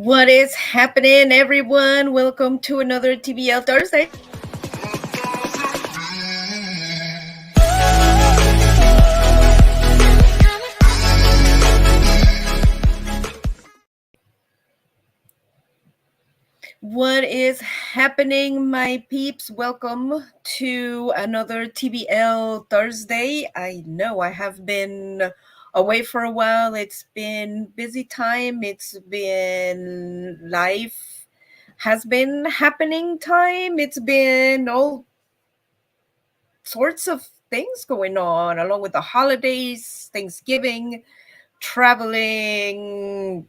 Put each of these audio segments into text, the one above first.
What is happening, everyone? Welcome to another TBL Thursday. What is happening, my peeps? Welcome to another TBL Thursday. I know I have been away for a while. It's been busy time. It's been life has been happening time. It's been all sorts of things going on along with the holidays, Thanksgiving, traveling,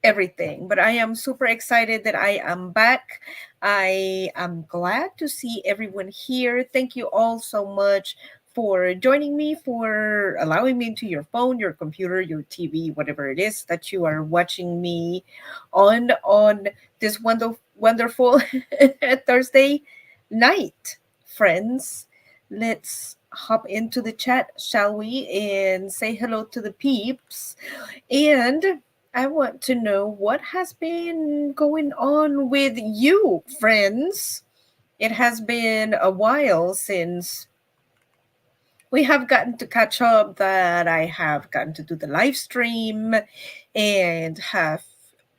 everything. But I am super excited that I am back. I am glad to see everyone here. Thank you all so much for joining me, for allowing me into your phone, your computer, your TV, whatever it is that you are watching me on this wonderful Thursday night, friends. Let's hop into the chat, shall we, and say hello to the peeps. And I want to know what has been going on with you, friends. It has been a while since we have gotten to catch up, that I have gotten to do the live stream and have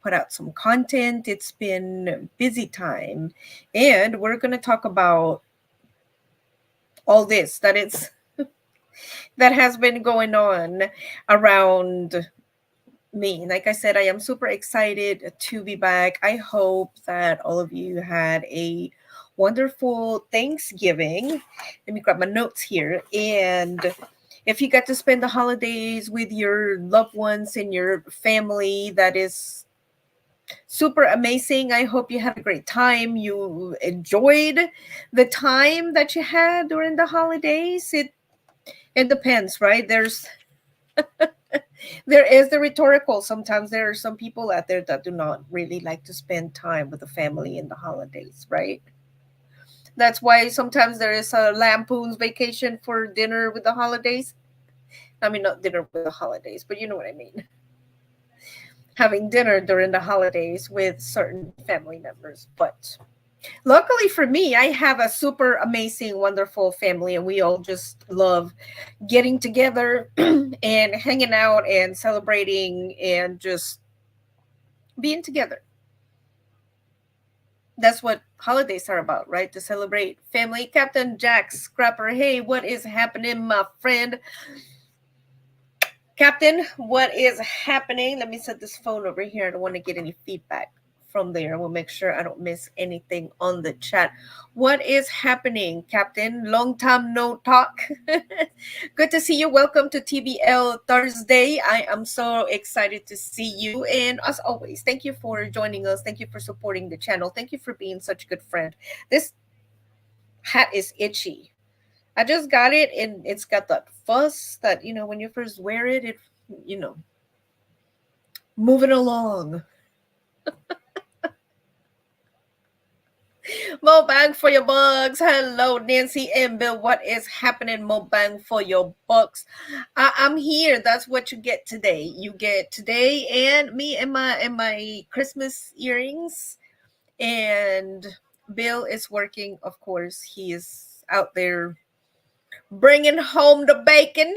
put out some content. It's been busy time. And we're going to talk about all this that has been going on around me. Like I said, I am super excited to be back. I hope that all of you had a wonderful Thanksgiving. Let me grab my notes here. And if you got to spend the holidays with your loved ones and your family, that is super amazing. I hope you had a great time. You enjoyed the time that you had during the holidays. It depends, right? There is the rhetorical. Sometimes there are some people out there that do not really like to spend time with the family in the holidays, right? That's why sometimes there is a lampoon's vacation for dinner with the holidays. I mean, not dinner with the holidays, but you know what I mean. Having dinner during the holidays with certain family members. But luckily for me, I have a super amazing, wonderful family, and we all just love getting together and hanging out and celebrating and just being together. That's what holidays are about, right? To celebrate family. Captain Jack Scrapper, hey, what is happening, my friend? Captain, what is happening? Let me set this phone over here. I don't want to get any feedback from there. We'll make sure I don't miss anything on the chat. What is happening, Captain? Long time no talk. Good to see you. Welcome to TBL Thursday. I am so excited to see you. And as always, thank you for joining us. Thank you for supporting the channel. Thank you for being such a good friend. This hat is itchy. I just got it, and it's got that fuzz that, when you first wear it, moving along. Mo bang for your bugs. Hello, Nancy and Bill. What is happening? Mo bang for your bugs. I'm here. That's what you get today. You get today and me and my Christmas earrings. And Bill is working, of course. He is out there bringing home the bacon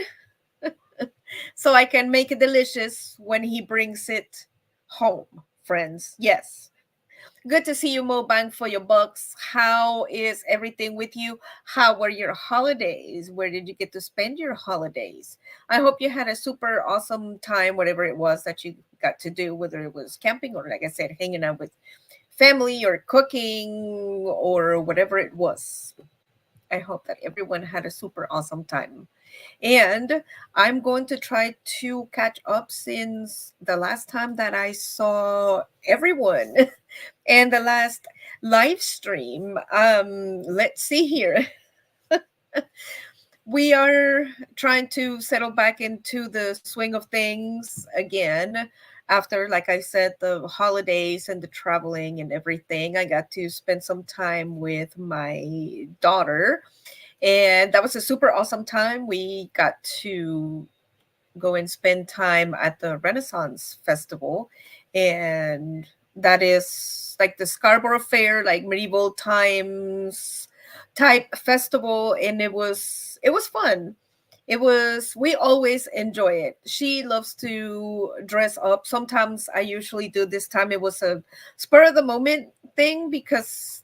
so I can make it delicious when he brings it home, friends. Yes. Good to see you, Mo Bang for your bucks. How is everything with you? How were your holidays? Where did you get to spend your holidays? I hope you had a super awesome time, whatever it was that you got to do, whether it was camping or, like I said, hanging out with family or cooking or whatever it was. I hope that everyone had a super awesome time. And I'm going to try to catch up since the last time that I saw everyone and the last live stream. Let's see here. We are trying to settle back into the swing of things again after, like I said, the holidays and the traveling and everything. I got to spend some time with my daughter, and that was a super awesome time. We got to go and spend time at the Renaissance Festival, and that is like the Scarborough Fair, like medieval times type festival, and it was fun. It was We always enjoy it. She loves to dress up. Sometimes I usually do. This time it was a spur of the moment thing because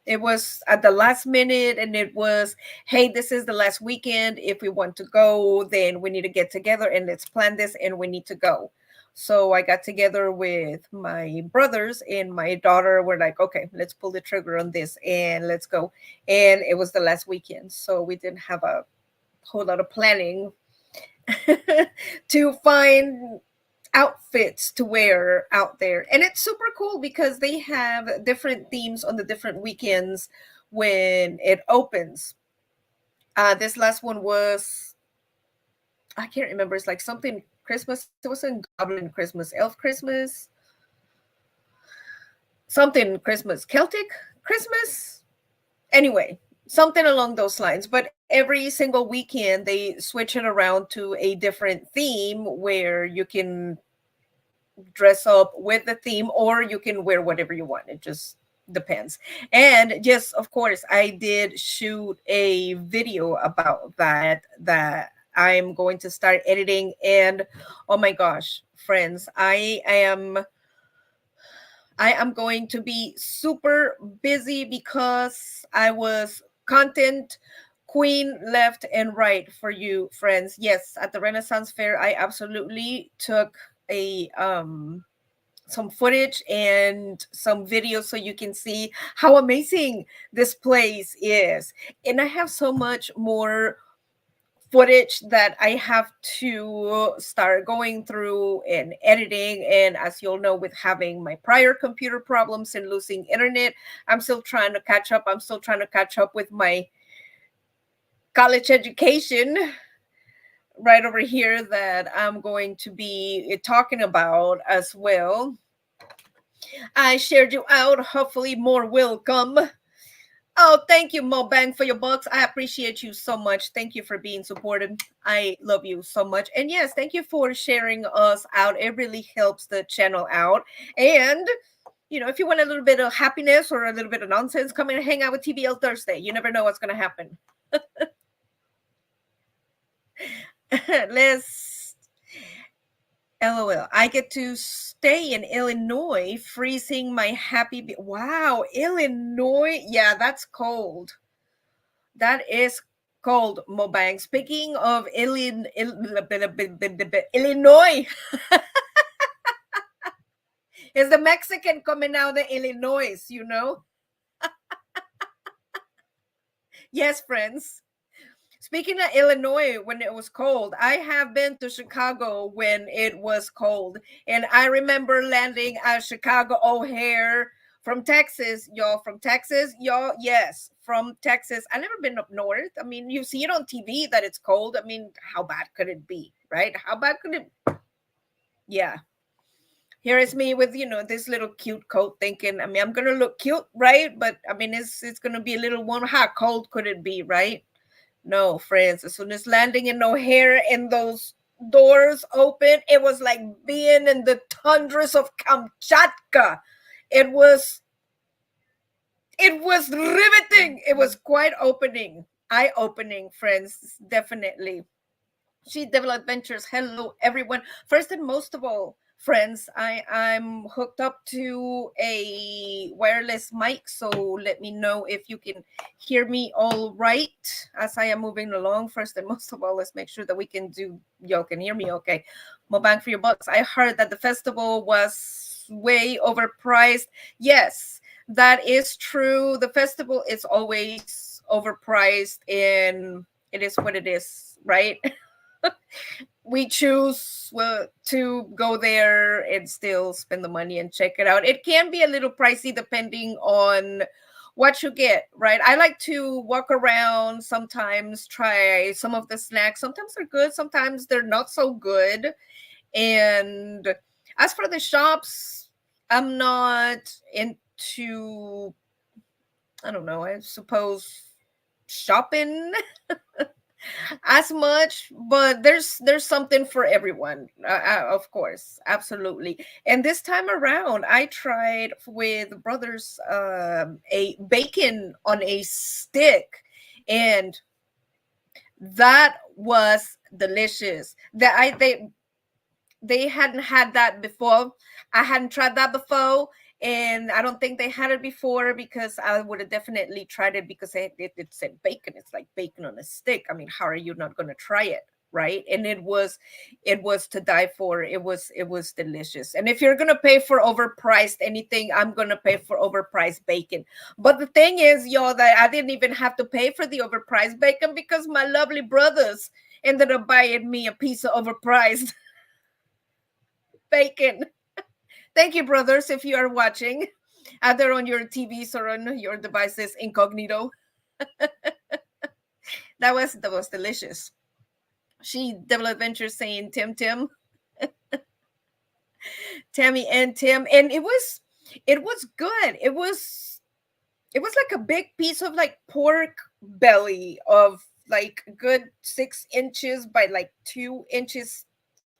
it was at the last minute, and it was, hey, this is the last weekend. If we want to go, then we need to get together and let's plan this, and we need to go. So I got together with my brothers and my daughter. We're like, okay, let's pull the trigger on this and let's go. And it was the last weekend, so we didn't have a whole lot of planning to find outfits to wear out there. And it's super cool because they have different themes on the different weekends when it opens. This last one was, I can't remember, it's like something Christmas. It wasn't Goblin Christmas, Elf Christmas, something Christmas, Celtic Christmas. Anyway, something along those lines. But every single weekend they switch it around to a different theme where you can dress up with the theme, or you can wear whatever you want. It just depends. And yes, of course, I did shoot a video about that I'm going to start editing. And oh my gosh, friends, I am going to be super busy because I was content queen left and right for you, friends. Yes, at the Renaissance Fair, I absolutely took a some footage and some videos so you can see how amazing this place is. And I have so much more footage that I have to start going through and editing. And as you'll know, with having my prior computer problems and losing internet, I'm still trying to catch up. I'm still trying to catch up with my college education right over here that I'm going to be talking about as well. I shared you out. Hopefully, more will come. Oh, thank you, Mo Bang, for your books. I appreciate you so much. Thank you for being supportive. I love you so much. And yes, thank you for sharing us out. It really helps the channel out. And, if you want a little bit of happiness or a little bit of nonsense, come and hang out with TBL Thursday. You never know what's going to happen. Let's LOL. I get to stay in Illinois, freezing my wow, Illinois. Yeah, that's cold. That is cold, Mobang. Speaking of Illinois, is the Mexican coming out of Illinois? Yes, friends. Speaking of Illinois, when it was cold, I have been to Chicago when it was cold. And I remember landing at Chicago O'Hare from Texas. Y'all from Texas? Y'all, yes, from Texas. I've never been up north. I mean, you see it on TV that it's cold. I mean, how bad could it be, right? How bad could it? Yeah. Here is me with, this little cute coat thinking, I mean, I'm going to look cute, right? But I mean, it's going to be a little warm. How cold could it be, right? No, friends, as soon as landing in O'Hare and those doors open, it was like being in the tundras of Kamchatka. It was riveting. It was quite eye-opening, friends, definitely. She Devil Adventures. Hello, everyone. First and most of all, friends, I'm hooked up to a wireless mic, so let me know if you can hear me all right as I am moving along. First and most of all, let's make sure that y'all can hear me okay. More bang for your bucks. I heard that the festival was way overpriced. Yes, that is true. The festival is always overpriced, and it is what it is, right? We choose to go there and still spend the money and check it out. It can be a little pricey depending on what you get, right? I like to walk around, sometimes try some of the snacks. Sometimes they're good, sometimes they're not so good. And as for the shops, I'm not into, I don't know, I suppose shopping. as much, but there's something for everyone, of course, absolutely. And this time around I tried with brothers a bacon on a stick, and that was delicious. That I they hadn't had that before. I hadn't tried that before, and I don't think they had it before, because I would have definitely tried it, because it said bacon. It's like bacon on a stick. I mean, how are you not going to try it? Right. And it was to die for. It was delicious. And if you're going to pay for overpriced anything, I'm going to pay for overpriced bacon. But the thing is, y'all, that I didn't even have to pay for the overpriced bacon, because my lovely brothers ended up buying me a piece of overpriced bacon. Thank you, brothers, if you are watching, either on your TVs or on your devices incognito. That was delicious. She Devil Adventure saying Tim, Tammy and Tim, and it was good. It was like a big piece of like pork belly of like good 6 inches by like 2 inches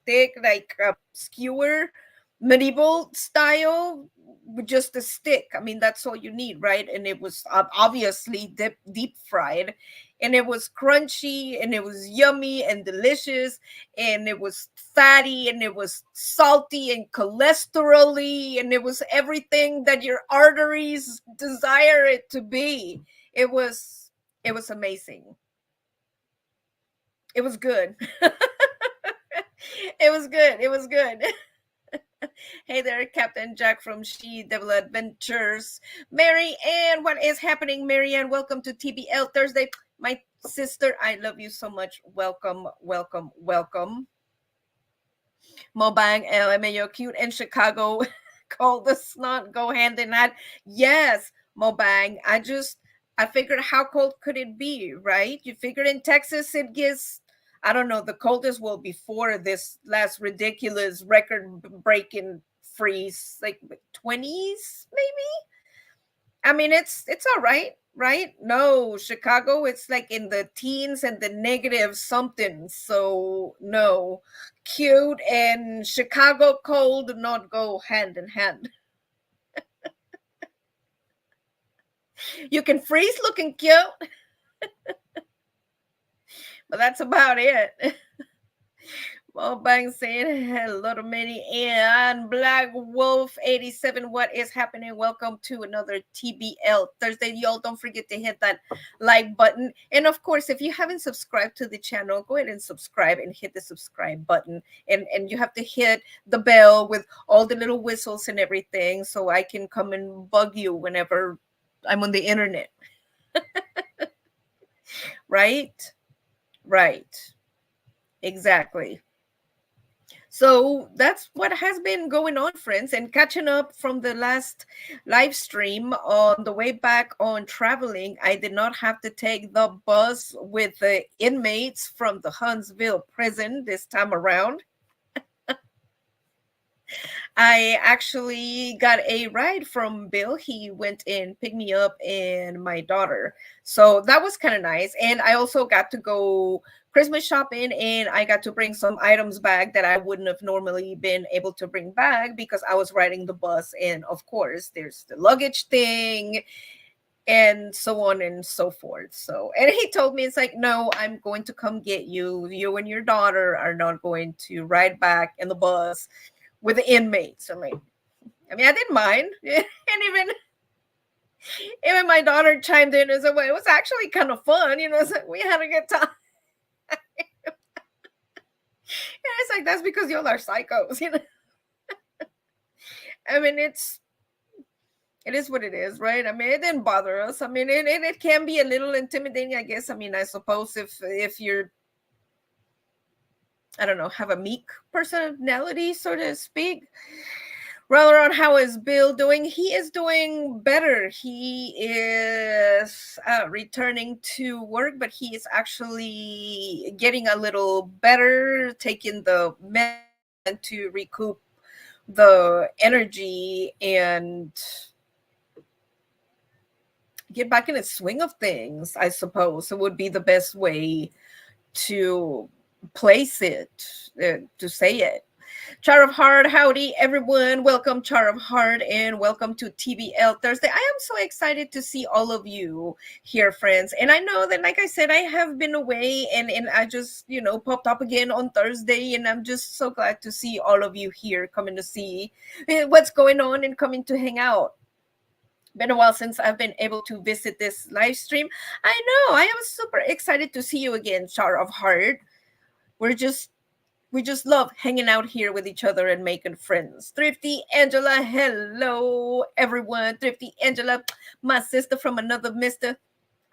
thick, like a skewer, medieval style, with just a stick. I mean, that's all you need, right? And it was obviously deep fried, and it was crunchy, and it was yummy and delicious, and it was fatty, and it was salty and cholesterol-y, and it was everything that your arteries desire it to be. It was amazing. It was good. It was good. It was good. Hey there, Captain Jack from She Devil Adventures. Mary Ann, what is happening, Mary Ann? Welcome to TBL Thursday. My sister, I love you so much. Welcome, welcome, welcome. Mobang, LMAO, cute, and Chicago. Cold does not go hand in hand. Yes, Mobang. I figured, how cold could it be, right? You figured in Texas it gets, I don't know, the coldest will before this last ridiculous record breaking freeze, like 20s, maybe. I mean, it's all right, right? No, Chicago, it's like in the teens and the negative something. So no, cute and Chicago cold do not go hand in hand. You can freeze looking cute, but that's about it. Well, Bang saying hello to many, and Black Wolf 87. What is happening? Welcome to another TBL Thursday. Y'all don't forget to hit that like button. And of course, if you haven't subscribed to the channel, go ahead and subscribe and hit the subscribe button. And you have to hit the bell with all the little whistles and everything, so I can come and bug you whenever I'm on the internet. Right? Right. Exactly. So that's what has been going on, friends, and catching up from the last live stream. On the way back on traveling, I did not have to take the bus with the inmates from the Huntsville prison this time around. I actually got a ride from Bill. He went and picked me up and my daughter. So that was kind of nice. And I also got to go Christmas shopping, and I got to bring some items back that I wouldn't have normally been able to bring back because I was riding the bus. And of course, there's the luggage thing and so on and so forth. So, and he told me, it's like, no, I'm going to come get you. You and your daughter are not going to ride back in the bus with the inmates. I'm like, I mean, I didn't mind. And even my daughter chimed in and said, well, it was actually kind of fun. So we had a good time. And it's like, that's because y'all are psychos. I mean, it is what it is, right? I mean, it didn't bother us. I mean, it can be a little intimidating, I guess. I mean, I suppose if you're, I don't know, have a meek personality, so to speak. Roll around, how is Bill doing? He is doing better. He is returning to work, but he is actually getting a little better, taking the medicine to recoup the energy and get back in the swing of things, I suppose. It would be the best way to place it, to say it. Char of Heart, howdy everyone. Welcome, Char of Heart, and welcome to TBL Thursday. I am so excited to see all of you here, friends. And I know that, like I said, I have been away and I just, popped up again on Thursday. And I'm just so glad to see all of you here coming to see what's going on and coming to hang out. Been a while since I've been able to visit this live stream. I know, I am super excited to see you again, Char of Heart. We just love hanging out here with each other and making friends. Thrifty Angela, hello everyone. Thrifty Angela, my sister from another mister.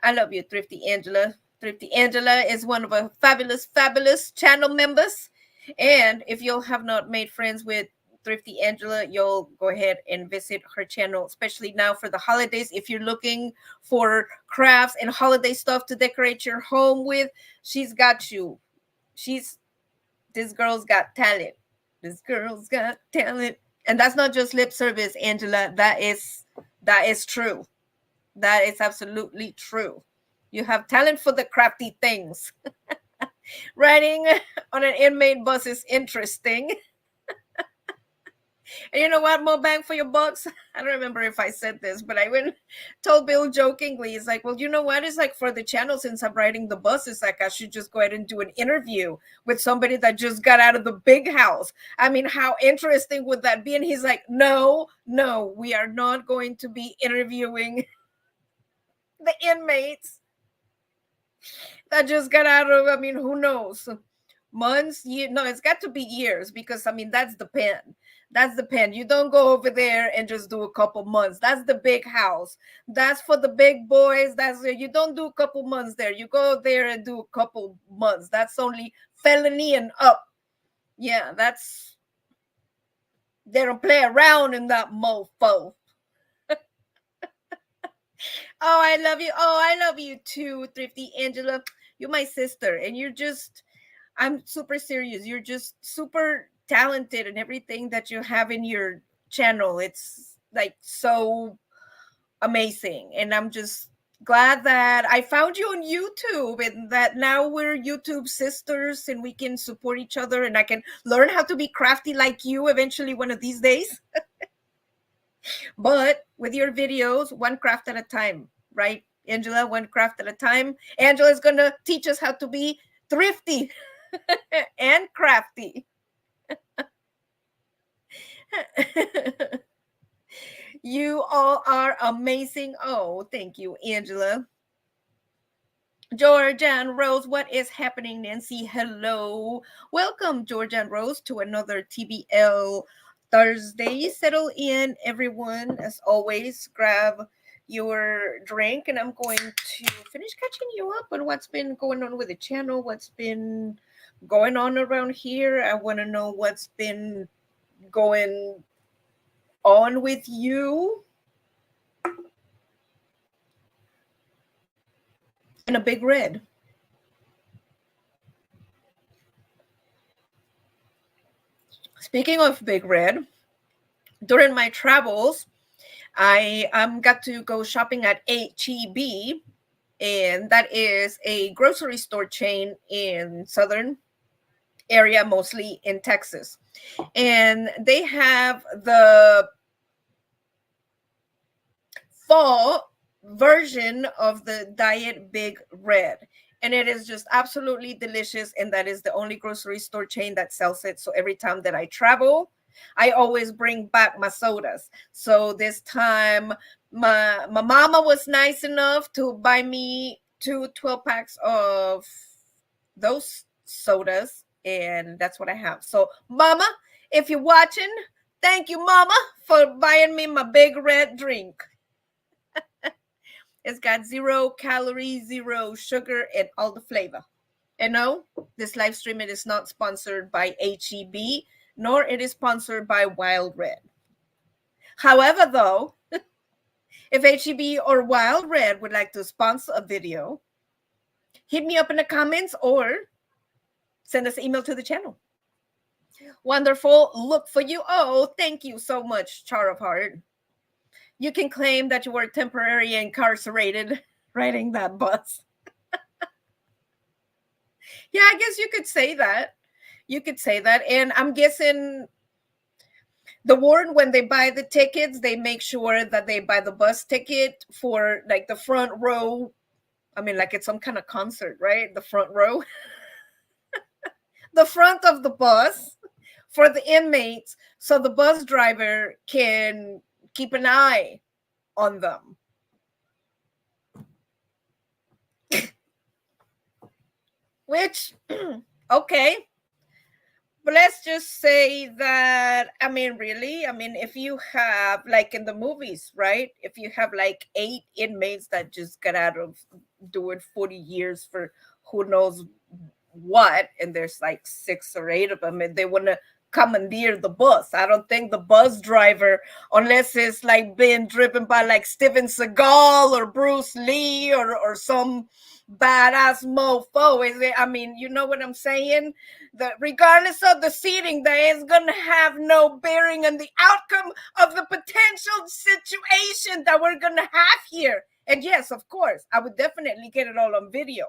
I love you, Thrifty Angela. Thrifty Angela is one of our fabulous, fabulous channel members. And if you have not made friends with Thrifty Angela, you'll go ahead and visit her channel, especially now for the holidays. If you're looking for crafts and holiday stuff to decorate your home with, she's got you. This girl's got talent. This girl's got talent. And that's not just lip service, Angela. That is true. That is absolutely true. You have talent for the crafty things. Riding on an inmate bus is interesting. And you know what? More bang for your bucks. I don't remember if I said this, but I went told Bill jokingly, it's like, well, you know what? It's like for the channel, since I'm riding the bus, it's like I should just go ahead and do an interview with somebody that just got out of the big house. I mean, how interesting would that be? And he's like, no, we are not going to be interviewing the inmates that just got out of, I mean, who knows? Months, no, it's got to be years, because I mean, that's the pen. That's the pen. You don't go over there and just do a couple months. That's the big house. That's for the big boys. You don't do a couple months there. You go there and do a couple months. That's only felony and up. Yeah, they don't play around in that mofo. Oh, I love you. Oh, I love you too, Thrifty Angela. You're my sister, and I'm super serious. You're just super talented in everything that you have in your channel. It's like so amazing. And I'm just glad that I found you on YouTube, and that now we're YouTube sisters and we can support each other, and I can learn how to be crafty like you eventually one of these days. But with your videos, one craft at a time, right, Angela? One craft at a time. Angela is going to teach us how to be thrifty and crafty. You all are amazing. Oh, thank you, Angela. George and Rose, what is happening? Nancy, hello. Welcome, George and Rose, to another TBL Thursday. Settle in, everyone. As always, grab your drink, and I'm going to finish catching you up on what's been going on with the channel, what's been going on around here. I want to know what's been going on with you. And a big red. Speaking of big red, during my travels, I got to go shopping at HEB, and that is a grocery store chain in southern area, mostly in Texas. And they have the fall version of the Diet Big Red. And it is just absolutely delicious. And that is the only grocery store chain that sells it. So every time that I travel, I always bring back my sodas. So this time, my mama was nice enough to buy me 12 packs of those sodas. And that's what I have. So, mama, if you're watching, thank you, mama, for buying me my big red drink. It's got 0 calories, 0 sugar, and all the flavor. And no, this live stream, it is not sponsored by HEB, nor it is sponsored by Wild Red. However, though, if HEB or Wild Red would like to sponsor a video, hit me up in the comments or send us an email to the channel. Wonderful. Look for you. Oh, thank you so much, Char of Heart. You can claim that you were temporarily incarcerated riding that bus. Yeah, I guess you could say that. You could say that. And I'm guessing the ward, when they buy the tickets, they make sure that they buy the bus ticket for like the front row. I mean, like it's some kind of concert, right? The front row, the front of the bus for the inmates, so the bus driver can keep an eye on them. Which, okay, but let's just say that, I mean, really, I mean, if you have, like in the movies, right? If you have like 8 inmates that just got out of doing 40 years for who knows what, and there's like 6 or 8 of them, and they want to commandeer the bus. I don't think the bus driver, unless it's like being driven by like Steven Seagal or Bruce Lee or some badass mofo, is it? I mean, you know what I'm saying? That regardless of the seating, that is gonna have no bearing on the outcome of the potential situation that we're gonna have here. And yes, of course, I would definitely get it all on video.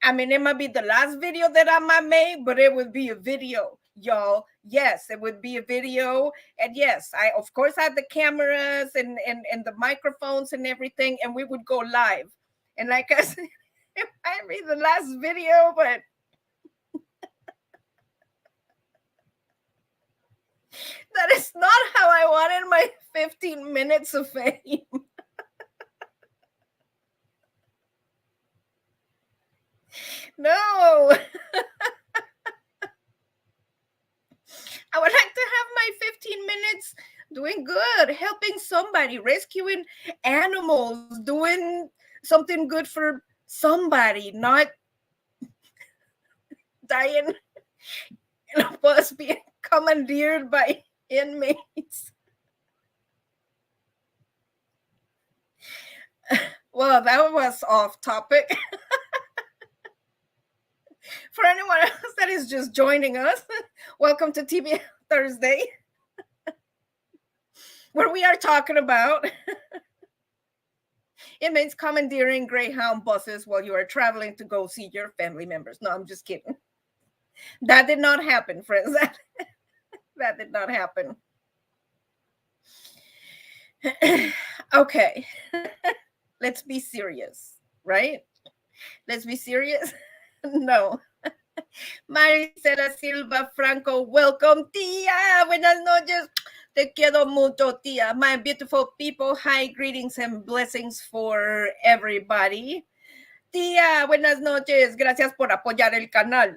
I mean, it might be the last video that I might make, but it would be a video, y'all. Yes, it would be a video. And yes, I of course had the cameras and the microphones and everything, and we would go live. And like I said, it might be the last video, but that is not how I wanted my 15 minutes of fame. No. I would like to have my 15 minutes doing good, helping somebody, rescuing animals, doing something good for somebody, not dying in a bus being commandeered by inmates. Well, that was off topic. For anyone else that is just joining us, welcome to TV Thursday, where we are talking about inmates commandeering Greyhound buses while you are traveling to go see your family members. No, I'm just kidding. That did not happen, friends. That did not happen. Okay. Let's be serious, right? Let's be serious. No. Maricela Silva Franco, welcome, tia. Buenas noches. Te quiero mucho, tia. My beautiful people, hi, greetings and blessings for everybody. Tía, buenas noches. Gracias por apoyar el canal.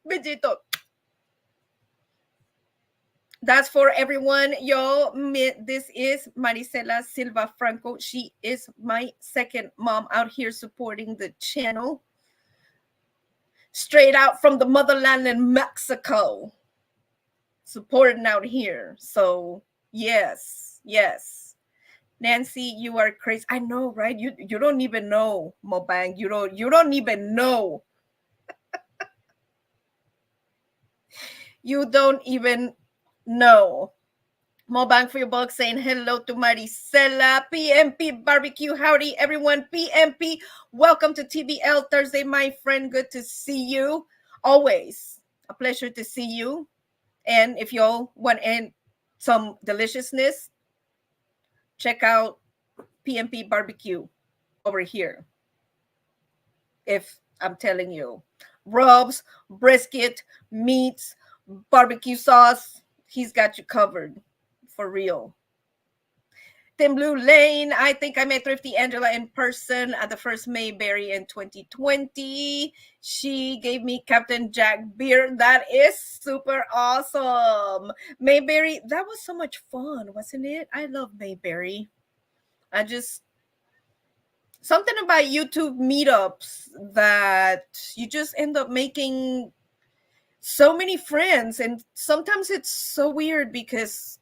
Besito. That's for everyone, y'all. This is Maricela Silva Franco. She is my second mom out here supporting the channel. Straight out from the motherland in Mexico. Supporting out here. So, yes, yes. Nancy, you are crazy. I know, right? You don't even know, Mobang. You don't even know. You don't even know. More bang for your buck saying hello to Maricela. PMP Barbecue. Howdy, everyone. PMP, welcome to TBL Thursday, my friend. Good to see you. Always a pleasure to see you. And if y'all want some deliciousness, check out PMP Barbecue over here. If I'm telling you, rubs, brisket, meats, barbecue sauce, he's got you covered. For real. Tim Blue Lane, I think I met Thrifty Angela in person at the first Mayberry in 2020. She gave me Captain Jack beer. That is super awesome. Mayberry, that was so much fun, wasn't it? I love Mayberry. Something about YouTube meetups that you just end up making so many friends. And sometimes it's so weird because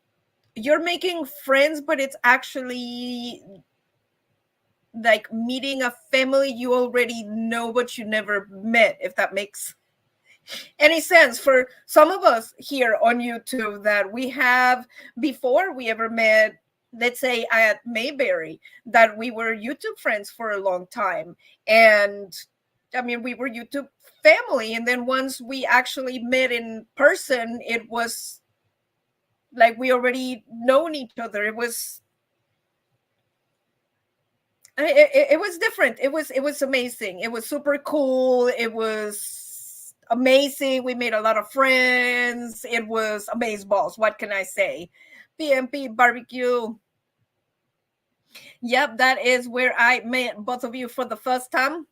you're making friends, but it's actually like meeting a family you already know, but you never met, if that makes any sense. For some of us here on YouTube that we have, before we ever met, let's say at Mayberry, that we were YouTube friends for a long time. And I mean, we were YouTube family. And then once we actually met in person, it was like we already known each other. It was different. It was amazing. It was super cool. It was amazing. We made a lot of friends. It was amazing balls. What can I say? PMP barbecue. Yep, that is where I met both of you for the first time.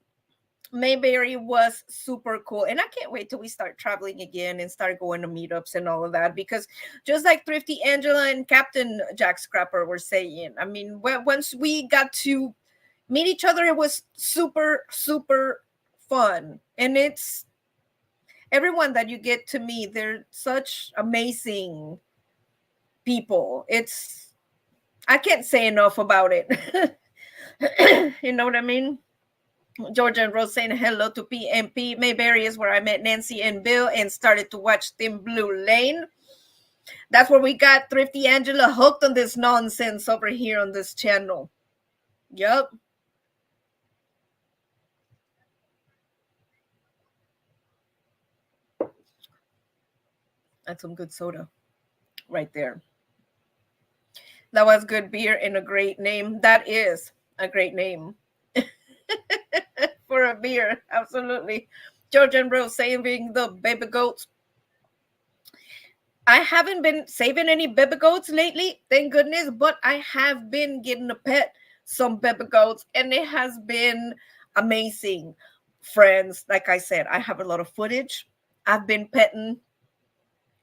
Mayberry was super cool, and I can't wait till we start traveling again and start going to meetups and all of that, because just like Thrifty Angela and Captain Jack Scrapper were saying, I mean, once we got to meet each other, it was super fun. And it's everyone that you get to meet, they're such amazing people. It's I can't say enough about it. You know what I mean? Georgia and Rose saying hello to PMP. Mayberry is where I met Nancy and Bill and started to watch Thin Blue Lane. That's where we got Thrifty Angela hooked on this nonsense over here on this channel. Yep. That's some good soda right there. That was good beer and a great name. That is a great name for a beer. Absolutely. George and Rose saving the baby goats. I haven't been saving any baby goats lately, thank goodness, but I have been getting a pet some baby goats, and it has been amazing. Friends, like I said, I have a lot of footage. I've been petting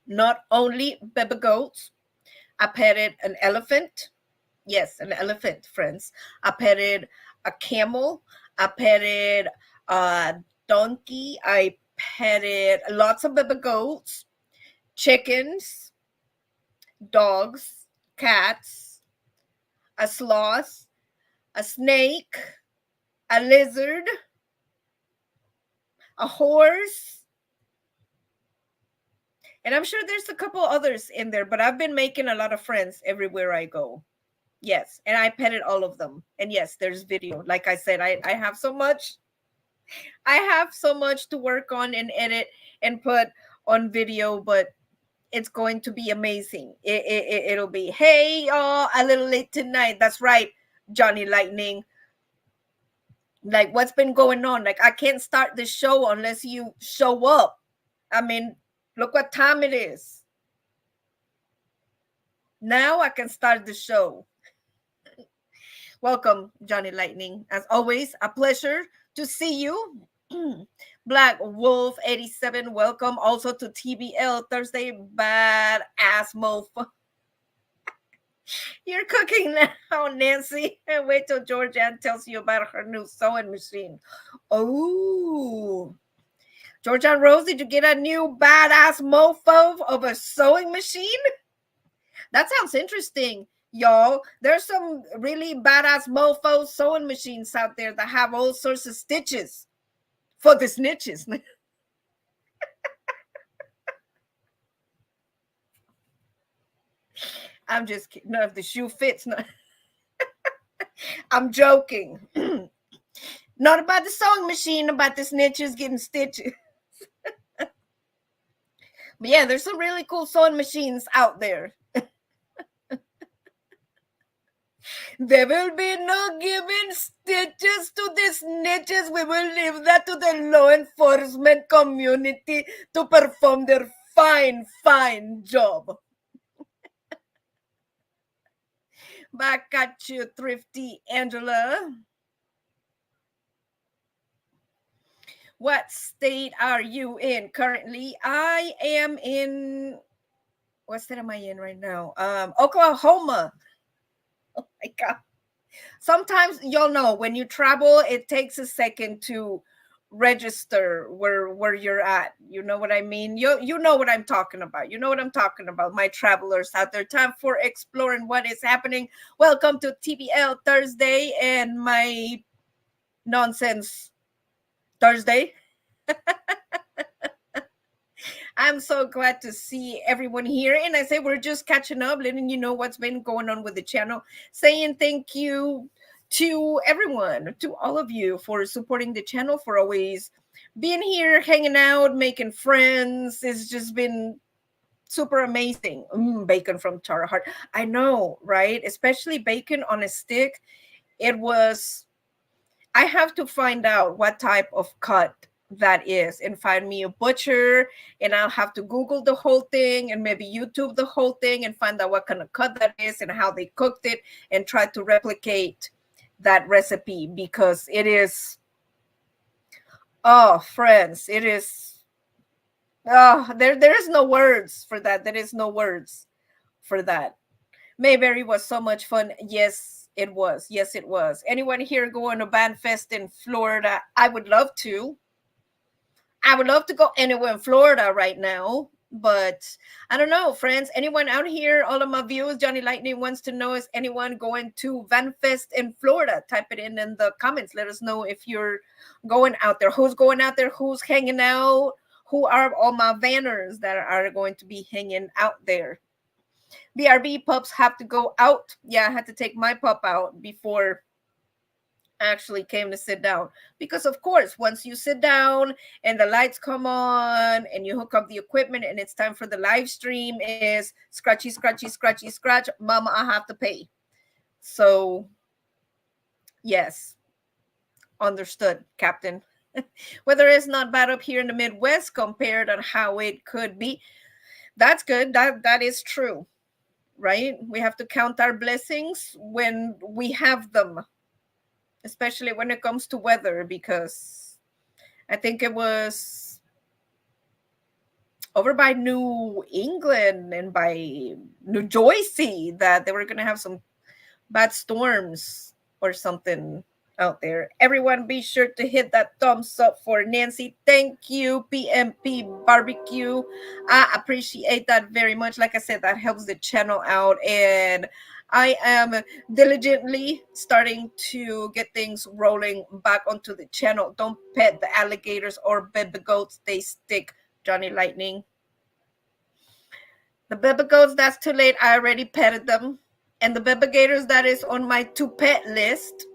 not only baby goats, I petted an elephant. Yes, an elephant, friends. I petted a camel. I petted a donkey. I petted lots of baby goats, chickens, dogs, cats, a sloth, a snake, a lizard, a horse, and I'm sure there's a couple others in there, but I've been making a lot of friends everywhere I go. Yes, and I petted all of them. And yes, there's video. Like I said, I have so much. I have so much to work on and edit and put on video, but it's going to be amazing. It'll be, hey, y'all, a little late tonight. That's right, Johnny Lightning. Like, what's been going on? Like, I can't start the show unless you show up. I mean, look what time it is. Now I can start the show. Welcome, Johnny Lightning. As always, a pleasure to see you. Black Wolf 87, welcome also to TBL Thursday. Badass mofo. You're cooking now, Nancy. And wait till Georgianne tells you about her new sewing machine. Oh, Georgianne Rose, did you get a new badass mofo of a sewing machine? That sounds interesting, y'all. There's some really badass mofo sewing machines out there that have all sorts of stitches for the snitches. I'm just kidding. No, if the shoe fits, no. I'm joking. Not about the sewing machine, about the snitches getting stitches. But yeah, there's some really cool sewing machines out there. There will be no giving stitches to the snitches. We will leave that to the law enforcement community to perform their fine job. Back at you, Thrifty Angela. What state are you in currently? I am in, what state am I in right now? Oklahoma. Oh my God. Sometimes you'll know when you travel, it takes a second to register where you're at. You know what I mean? You know what I'm talking about. You know what I'm talking about. My travelers out there. Time for exploring what is happening. Welcome to TBL Thursday and my nonsense Thursday. I'm so glad to see everyone here. And I say we're just catching up, letting you know what's been going on with the channel. Saying thank you to everyone, to all of you for supporting the channel, for always being here, hanging out, making friends. It's just been super amazing. Bacon from Tara Hart. I know, right? Especially bacon on a stick. It was, I have to find out what type of cut that is and find me a butcher, and I'll have to Google the whole thing and maybe YouTube the whole thing and find out what kind of cut that is and how they cooked it and try to replicate that recipe, because it is, oh friends, it is, oh, there is no words for that. There is no words for that. Mayberry was so much fun. Yes, it was. Yes, it was. Anyone here going to Banfest in Florida? I would love to. I would love to go anywhere in Florida right now, but I don't know, friends. Anyone out here? All of my viewers, Johnny Lightning wants to know: is anyone going to Vanfest in Florida? Type it in the comments. Let us know if you're going out there. Who's going out there? Who's hanging out? Who are all my vanners that are going to be hanging out there? BRB pups have to go out. Yeah, I had to take my pup out before actually came to sit down, because of course once you sit down and the lights come on and you hook up the equipment and it's time for the live stream, is scratchy scratchy scratchy scratch, mama, I have to pay. So yes, understood, Captain. Weather is not bad up here in the Midwest compared on how it could be. That's good. That is true, right? We have to count our blessings when we have them, especially when it comes to weather, because I think it was over by New England and by New Jersey that they were going to have some bad storms or something out there. Everyone, be sure to hit that thumbs up for Nancy. Thank you, PMP Barbecue. I appreciate that very much. Like I said, that helps the channel out, and I am diligently starting to get things rolling back onto the channel. Don't pet the alligators or baby goats, they stick. Johnny Lightning. The baby goats, that's too late. I already petted them. And the baby gators, that is on my to pet list.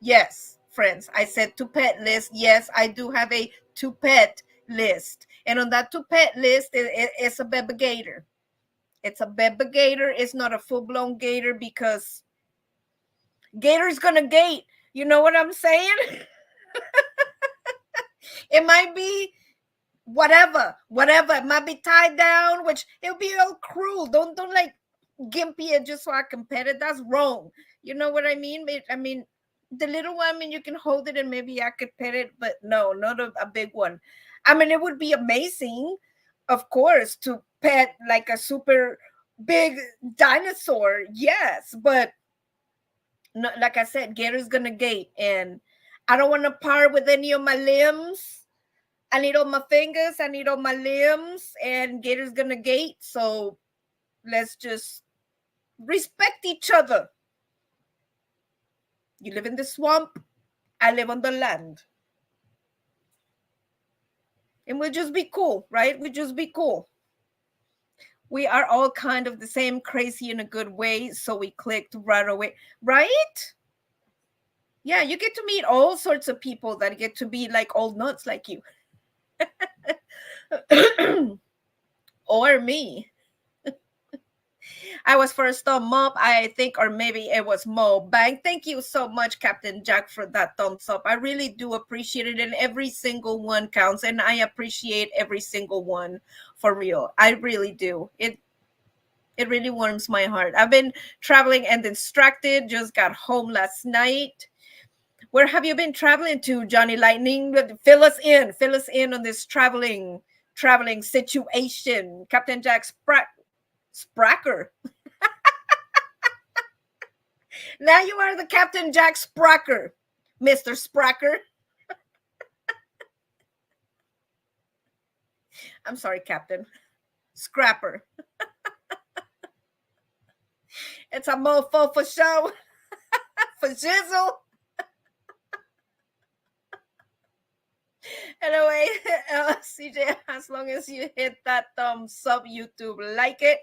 Yes, friends, I said to pet list. Yes, I do have a to pet list. And on that to pet list, it's a baby gator. It's a baby gator. It's not a full blown gator, because gator's gonna gate. You know what I'm saying? It might be whatever. It might be tied down, which it'll be all cruel. Don't like gimpy it just so I can pet it. That's wrong. You know what I mean? I mean, the little one, I mean, you can hold it and maybe I could pet it, but no, not a big one. I mean, it would be amazing, of course, to pet like a super big dinosaur. Yes, but no, like I said, Gator's gonna gate, and I don't want to part with any of my limbs. I need all my fingers, I need all my limbs, and Gator's gonna gate. So let's just respect each other. You live in the swamp, I live on the land. And we'll just be cool, right? We'll just be cool. We are all kind of the same, crazy in a good way, so we clicked right away, right? Yeah, you get to meet all sorts of people that get to be like old nuts like you. Or me. I was first thumb up, I think, or maybe it was Mo Bang. Thank you so much, Captain Jack, for that thumbs up. I really do appreciate it, and every single one counts, and I appreciate every single one, for real. I really do. It really warms my heart. I've been traveling and distracted. Just got home last night. Where have you been traveling to, Johnny Lightning? Fill us in. Fill us in on this traveling situation. Captain Jack Spracker. Now you are the Captain Jack Spracker, Mr. Spracker. I'm sorry, Captain. Scrapper. It's a mofo for show. For jizzle. Anyway, CJ, as long as you hit that thumbs up, YouTube, like it.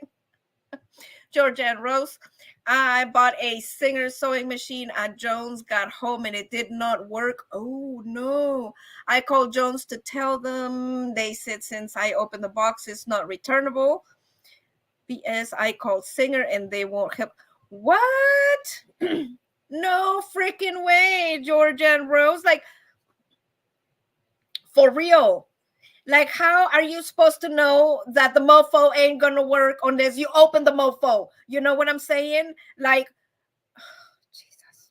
Georgia and Rose, I bought a Singer sewing machine at Jones, got home and it did not work. Oh no. I called Jones to tell them. They said since I opened the box, it's not returnable. PS, I called Singer and they won't help. What? No freaking way, Georgia and Rose. Like, for real. Like, how are you supposed to know that the mofo ain't gonna work unless you open the mofo? You know what I'm saying? Like, Jesus.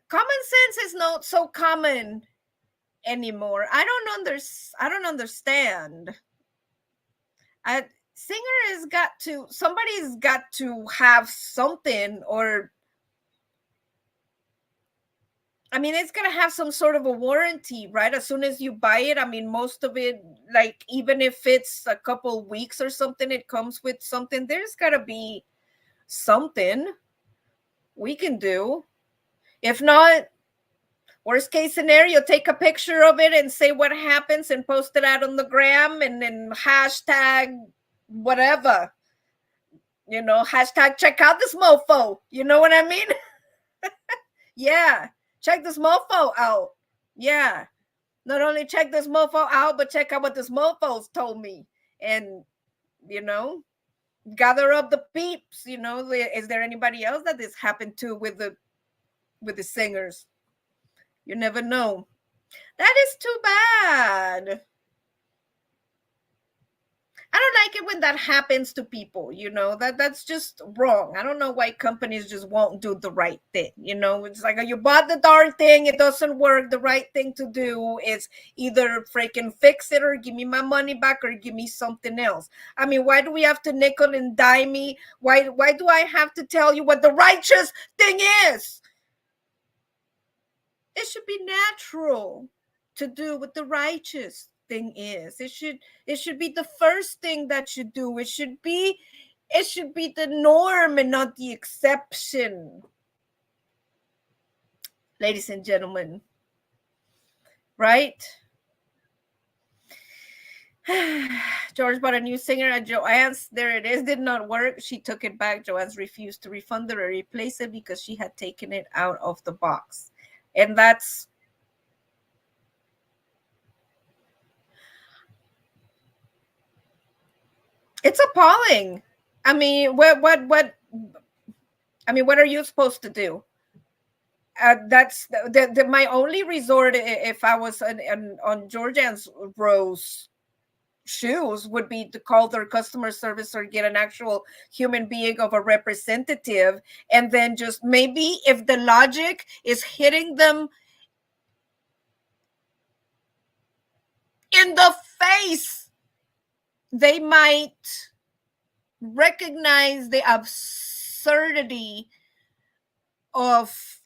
Common sense is not so common anymore. I don't understand. I, Singer has got to, somebody's got to have something, or I mean, it's gonna have some sort of a warranty, right? As soon as you buy it, I mean, most of it, like even if it's a couple weeks or something, it comes with something. There's gotta be something we can do. If not, worst case scenario, take a picture of it and say what happens and post it out on the gram and then hashtag whatever. You know, hashtag check out this mofo. You know what I mean? Yeah. Check this mofo out. Yeah. Not only check this mofo out, but check out what this mofo's told me. And, you know, gather up the peeps. You know, is there anybody else that this happened to with the singers? You never know. That is too bad. I don't like it when that happens to people, you know, that's just wrong. I don't know why companies just won't do the right thing. You know, it's like, you bought the darn thing, it doesn't work. The right thing to do is either freaking fix it or give me my money back or give me something else. I mean, why do we have to nickel and dime me? Why do I have to tell you what the righteous thing is? It should be natural to do what the righteous thing is. It should be the first thing that you do. It should be the norm and not the exception. Ladies and gentlemen, right? George bought a new Singer at Joanne's. There it is. Did not work. She took it back. Joanne's refused to refund it or replace it because she had taken it out of the box. And it's appalling. I mean, what I mean, what are you supposed to do? That's my only resort if I was on Georgian's Rose shoes would be to call their customer service or get an actual human being of a representative, and then just maybe if the logic is hitting them in the face, they might recognize the absurdity of,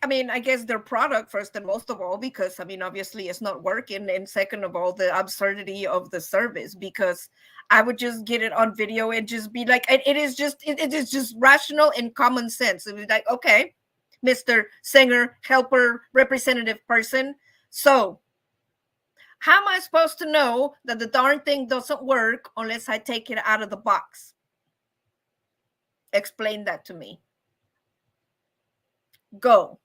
I mean, I guess their product first and most of all, because I mean, obviously it's not working. And second of all, the absurdity of the service, because I would just get it on video and just be like, it is just rational and common sense. It was like, okay, Mr. Singer, helper, representative person. So how am I supposed to know that the darn thing doesn't work unless I take it out of the box? Explain that to me. Go.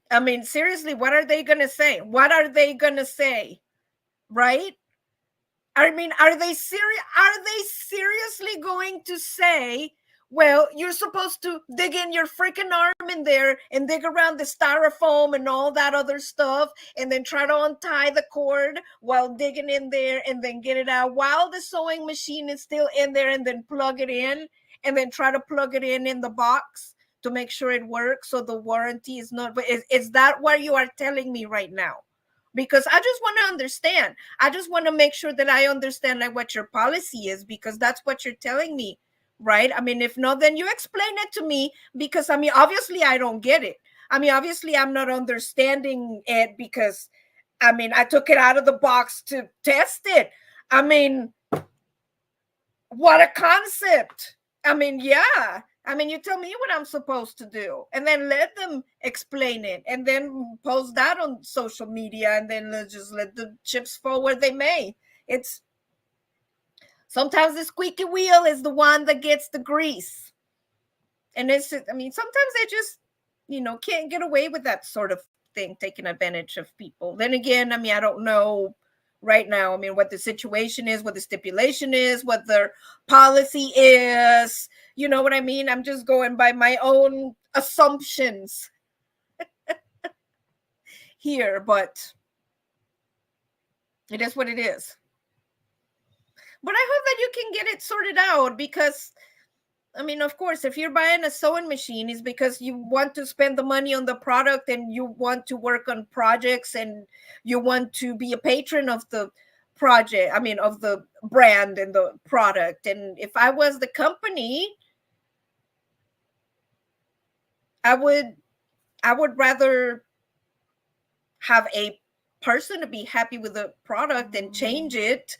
I mean, seriously, what are they going to say? What are they going to say? Right? I mean, are they seriously going to say, well, you're supposed to dig in your freaking arm in there and dig around the styrofoam and all that other stuff and then try to untie the cord while digging in there and then get it out while the sewing machine is still in there, and then plug it in and then try to plug it in the box to make sure it works so the warranty is not. Is that what you are telling me right now? Because I just want to understand. I just want to make sure that I understand like what your policy is, because that's what you're telling me, right? I mean, if not, then you explain it to me, because I mean, obviously I don't get it. I mean, obviously I'm not understanding it, because I mean, I took it out of the box to test it. I mean, what a concept. I mean, yeah. I mean, you tell me what I'm supposed to do, and then let them explain it, and then post that on social media, and then just let the chips fall where they may. It's sometimes the squeaky wheel is the one that gets the grease, and it's. I mean, sometimes they just, can't get away with that sort of thing, taking advantage of people. Then again, I mean, I don't know right now. I mean, what the situation is, what the stipulation is, what their policy is. You know what I mean? I'm just going by my own assumptions here, but it is what it is. But I hope that you can get it sorted out, because I mean, of course, if you're buying a sewing machine, it's because you want to spend the money on the product, and you want to work on projects, and you want to be a patron of the project. I mean, of the brand and the product. And if I was the company, I would rather have a person to be happy with the product and change it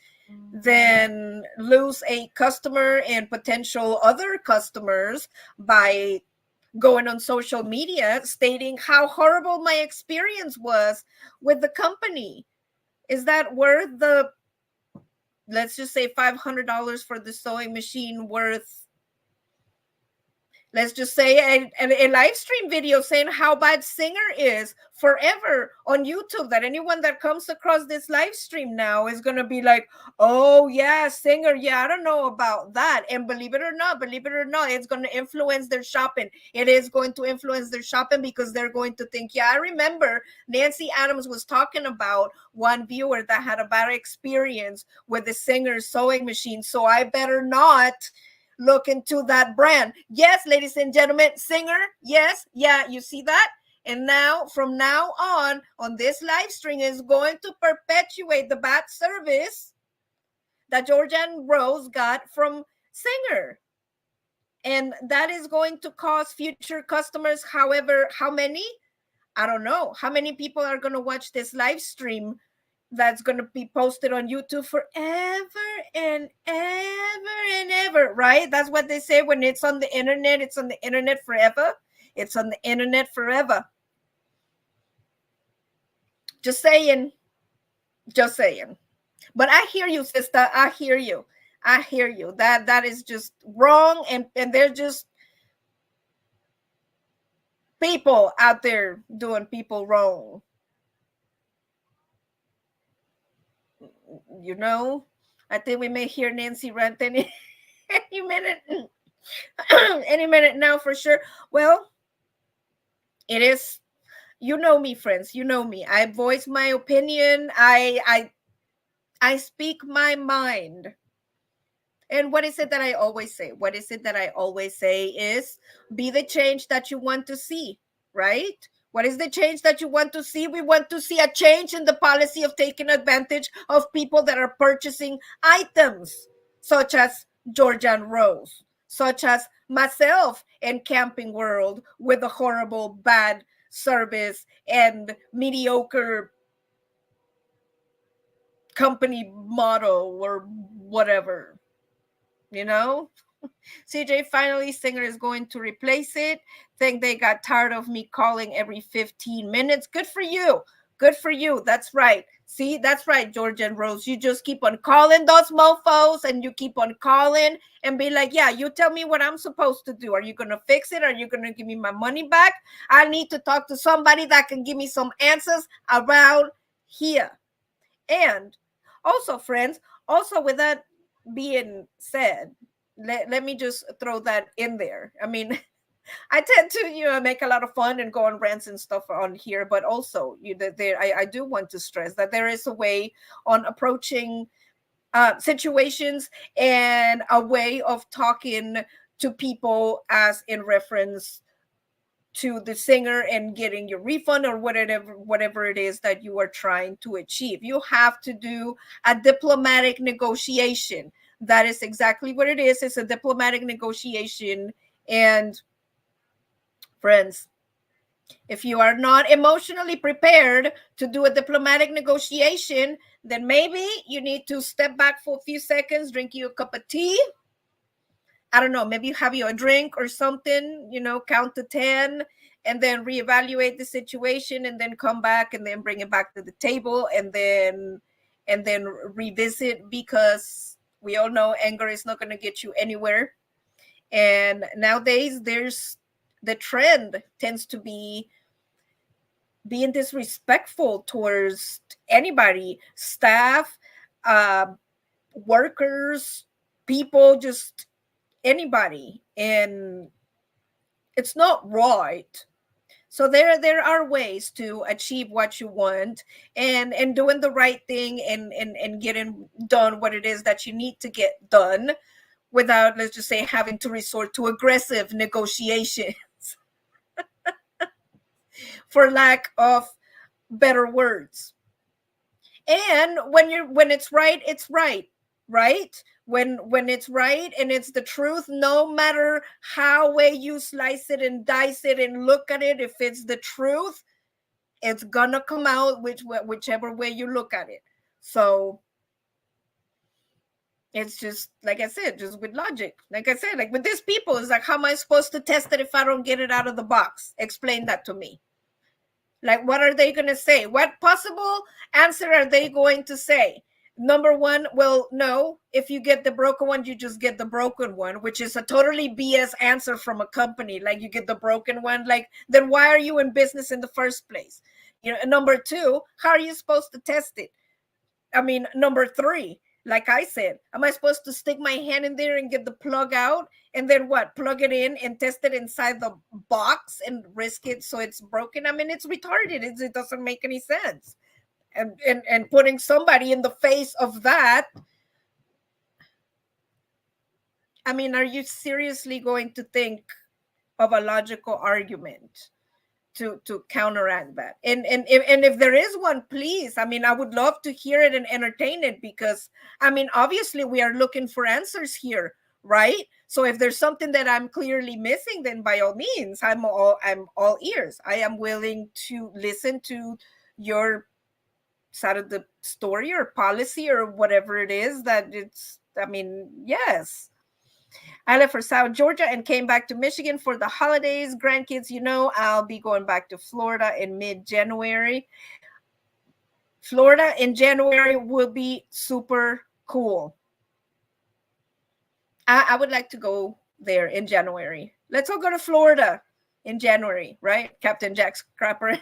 than lose a customer and potential other customers by going on social media stating how horrible my experience was with the company. Is that worth the, let's just say, $500 for the sewing machine, worth, let's just say, a live stream video saying how bad Singer is forever on YouTube, that anyone that comes across this live stream now is going to be like, oh yeah, Singer, yeah, I don't know about that. And believe it or not, it's going to influence their shopping. It is going to influence their shopping, because they're going to think, yeah, I remember Nancy Adams was talking about one viewer that had a bad experience with the Singer sewing machine, so I better not look into that brand. Yes, ladies and gentlemen, Singer, yes, yeah, you see that? And now, from now on this live stream is going to perpetuate the bad service that Georgian Rose got from Singer. And that is going to cause future customers, however, how many? I don't know. How many people are going to watch this live stream that's going to be posted on YouTube forever and ever and ever, right? That's what they say when it's on the internet. It's on the internet forever. It's on the internet forever. Just saying. Just saying. But I hear you, sister. I hear you. I hear you. That is just wrong, and they're just people out there doing people wrong. You know, I think we may hear Nancy rant any minute. Any minute now, for sure. Well, it is, you know me, friends, you know me, I voice my opinion, I speak my mind. And what is it that I always say? What is it that I always say is, be the change that you want to see, right? What is the change that you want to see? We want to see a change in the policy of taking advantage of people that are purchasing items, such as Georgian Rose, such as myself in Camping World, with a horrible, bad service and mediocre company model or whatever, you know? CJ, finally, Singer is going to replace it. Think they got tired of me calling every 15 minutes. Good for you. Good for you. That's right. See, that's right, George and Rose. You just keep on calling those mofos, and you keep on calling and be like, yeah, you tell me what I'm supposed to do. Are you going to fix it? Are you going to give me my money back? I need to talk to somebody that can give me some answers around here. And also, friends, also, with that being said, let me just throw that in there. I mean, I tend to, make a lot of fun and go on rants and stuff on here, but also, I do want to stress that there is a way on approaching situations, and a way of talking to people, as in reference to the Singer and getting your refund, or whatever it is that you are trying to achieve. You have to do a diplomatic negotiation. That is exactly what it is. It's a diplomatic negotiation. And friends, if you are not emotionally prepared to do a diplomatic negotiation, then maybe you need to step back for a few seconds, drink you a cup of tea, I don't know, maybe have you a drink or something, count to 10 and then reevaluate the situation and then come back and then bring it back to the table and then revisit, because we all know anger is not going to get you anywhere. And nowadays there's the trend tends to be being disrespectful towards anybody, staff, uh, workers, people, just anybody. And it's not right. So there are ways to achieve what you want, and doing the right thing, and getting done what it is that you need to get done, without, let's just say, having to resort to aggressive negotiations for lack of better words. And when it's right, it's right, right? When it's right and it's the truth, no matter how way you slice it and dice it and look at it, if it's the truth, it's gonna come out whichever way you look at it. So it's just like I said, just with logic. Like I said, like with these people, it's like, how am I supposed to test it if I don't get it out of the box? Explain that to me. Like, what are they going to say? What possible answer are they going to say? Number one, well, no, if you get the broken one, you just get the broken one, which is a totally BS answer from a company. Like, you get the broken one. Like, then why are you in business in the first place? Number two, how are you supposed to test it? I mean, number three, like I said, am I supposed to stick my hand in there and get the plug out and then what? Plug it in and test it inside the box and risk it so it's broken? I mean, it's retarded. It doesn't make any sense. And putting somebody in the face of that, I mean, are you seriously going to think of a logical argument to counteract that? And if there is one, please, I mean, I would love to hear it and entertain it, because I mean, obviously we are looking for answers here, right? So if there's something that I'm clearly missing, then by all means, I'm all ears. I am willing to listen to your side of the story or policy or whatever it is that it's, I mean, yes. I left for South Georgia and came back to Michigan for the holidays. Grandkids, I'll be going back to Florida in mid-January. Florida in January will be super cool. I would like to go there in January. Let's all go to Florida in January, right? Captain Jack Scrapper.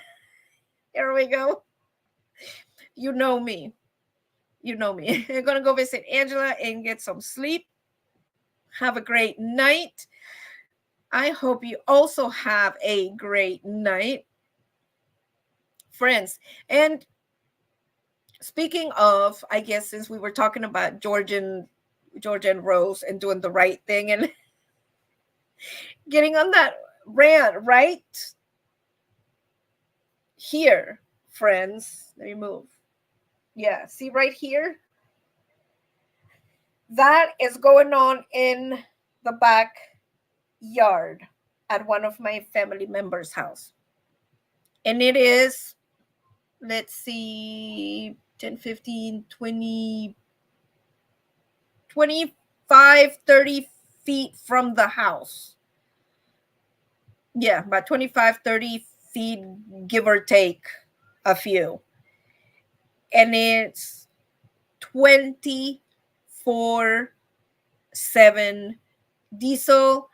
Here we go. You know me. I'm going to go visit Angela and get some sleep. Have a great night. I hope you also have a great night, friends. And speaking of, I guess, since we were talking about Georgia and Rose and doing the right thing and getting on that rant right here, friends. Let me move. Yeah, see right here? That is going on in the backyard at one of my family members' house. And it is, let's see, 10, 15, 20, 25, 30 feet from the house. Yeah, about 25, 30 feet, give or take a few. And it's 24/7 diesel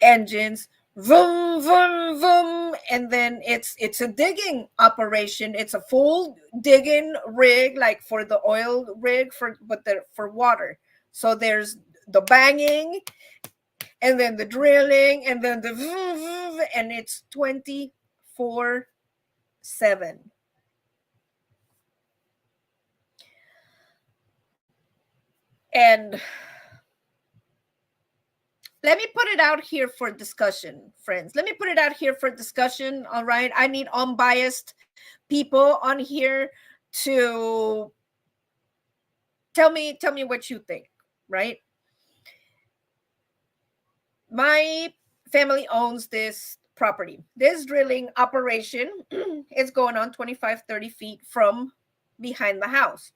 engines, vroom, vroom, vroom. And then it's a digging operation. It's a full digging rig, like for the oil rig, for water. So there's the banging, and then the drilling, and then the vroom, vroom, and it's 24/7. And let me put it out here for discussion, friends. Let me put it out here for discussion. All right. I need unbiased people on here to tell me what you think, right? My family owns this property. This drilling operation is going on 25, 30 feet from behind the house.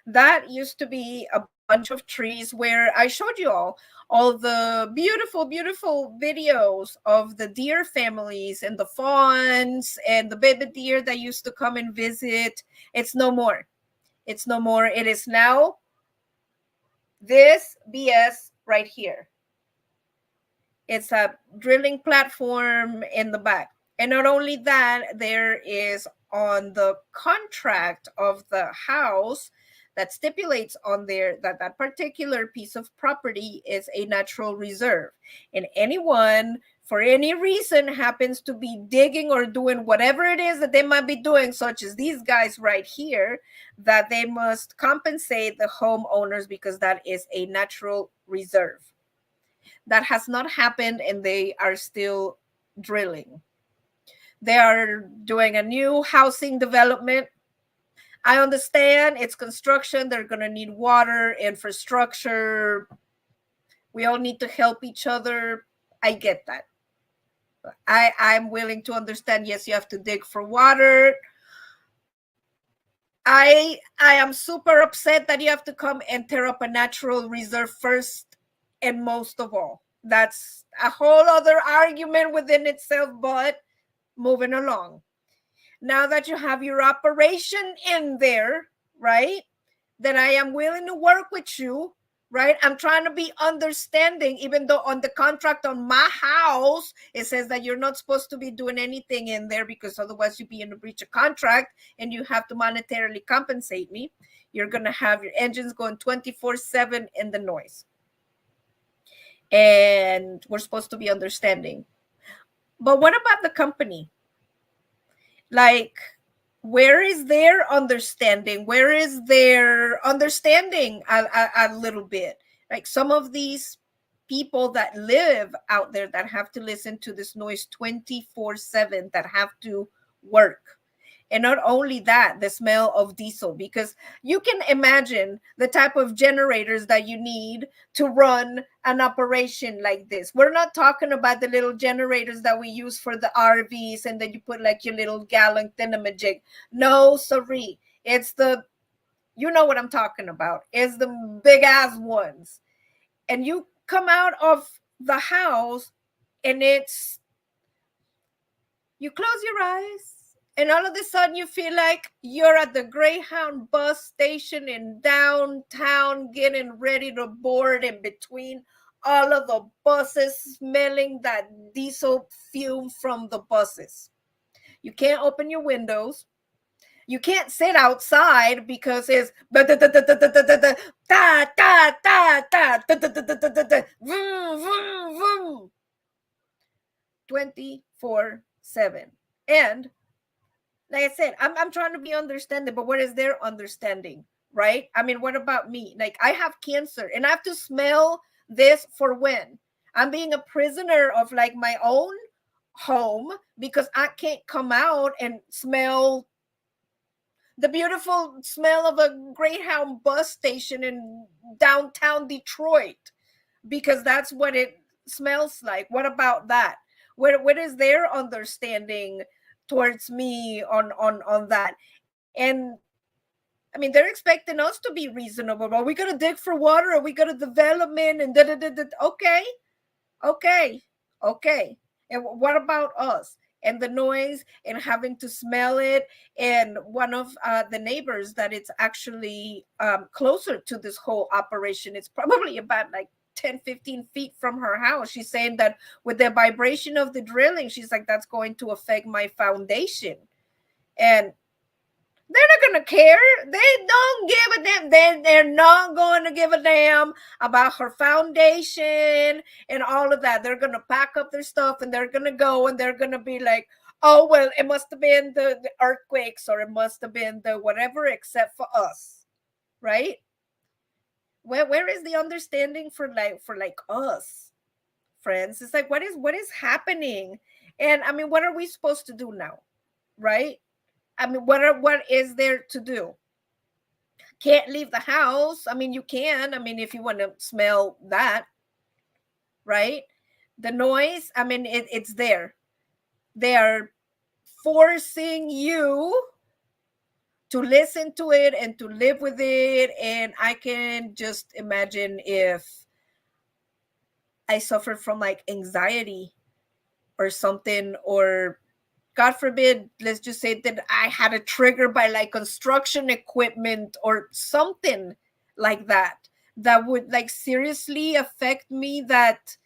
That used to be a bunch of trees where I showed you all the beautiful, beautiful videos of the deer families and the fawns and the baby deer that used to come and visit. It's no more. It's no more. It is now this BS right here. It's a drilling platform in the back. And not only that, there is on the contract of the house that stipulates on there that that particular piece of property is a natural reserve. And anyone, for any reason, happens to be digging or doing whatever it is that they might be doing, such as these guys right here, that they must compensate the homeowners because that is a natural reserve. That has not happened, and they are still drilling. They are doing a new housing development. I understand it's construction. They're going to need water, infrastructure. We all need to help each other. I get that. I'm willing to understand. Yes, you have to dig for water. I am super upset that you have to come and tear up a natural reserve first and most of all. That's a whole other argument within itself, but moving along. Now that you have your operation in there, right? Then I am willing to work with you, right? I'm trying to be understanding, even though on the contract on my house, it says that you're not supposed to be doing anything in there because otherwise you'd be in a breach of contract and you have to monetarily compensate me. You're going to have your engines going 24/7 in the noise. And we're supposed to be understanding. But what about the company? Like, where is their understanding? Where is their understanding a little bit? Like some of these people that live out there that have to listen to this noise 24/7, that have to work. And not only that, the smell of diesel, because you can imagine the type of generators that you need to run an operation like this. We're not talking about the little generators that we use for the RVs and then you put like your little gallon thingamajig. No, sorry. It's the, you know what I'm talking about. It's the big ass ones. And you come out of the house and it's, you close your eyes and all of a sudden you feel like you're at the Greyhound bus station in downtown getting ready to board, in between all of the buses, smelling that diesel fume from the buses. You can't open your windows. You can't sit outside because it's 24/7. And like I said, I'm trying to be understanding, but what is their understanding, right? I mean, what about me? Like, I have cancer and I have to smell this for when? I'm being a prisoner of like my own home because I can't come out and smell the beautiful smell of a Greyhound bus station in downtown Detroit because that's what it smells like. What about that? What is their understanding towards me on that? And I mean, they're expecting us to be reasonable. Are we gonna dig for water? Are we gonna development and da da da da? Okay, okay, okay. And what about us? And the noise and having to smell it. And one of the neighbors that it's actually closer to this whole operation, it's probably about like 10-15 feet from her house. She's saying that with the vibration of the drilling, she's like, that's going to affect my foundation. And they're not gonna care. They don't give a damn. They're not going to give a damn about her foundation and all of that. They're gonna pack up their stuff and they're gonna go and they're gonna be like, oh well, it must have been the earthquakes or it must have been the whatever, except for us, right? Where is the understanding for like us, friends? It's like what is happening? And I mean, what are we supposed to do now, right? I mean, what is there to do? Can't leave the house. I mean, you can. I mean, if you want to smell that, right? The noise, I mean, it's there. They are forcing you to listen to it and to live with it. And I can just imagine if I suffered from like anxiety or something, or God forbid, let's just say that I had a trigger by like construction equipment or something like that, that would like seriously affect me. That,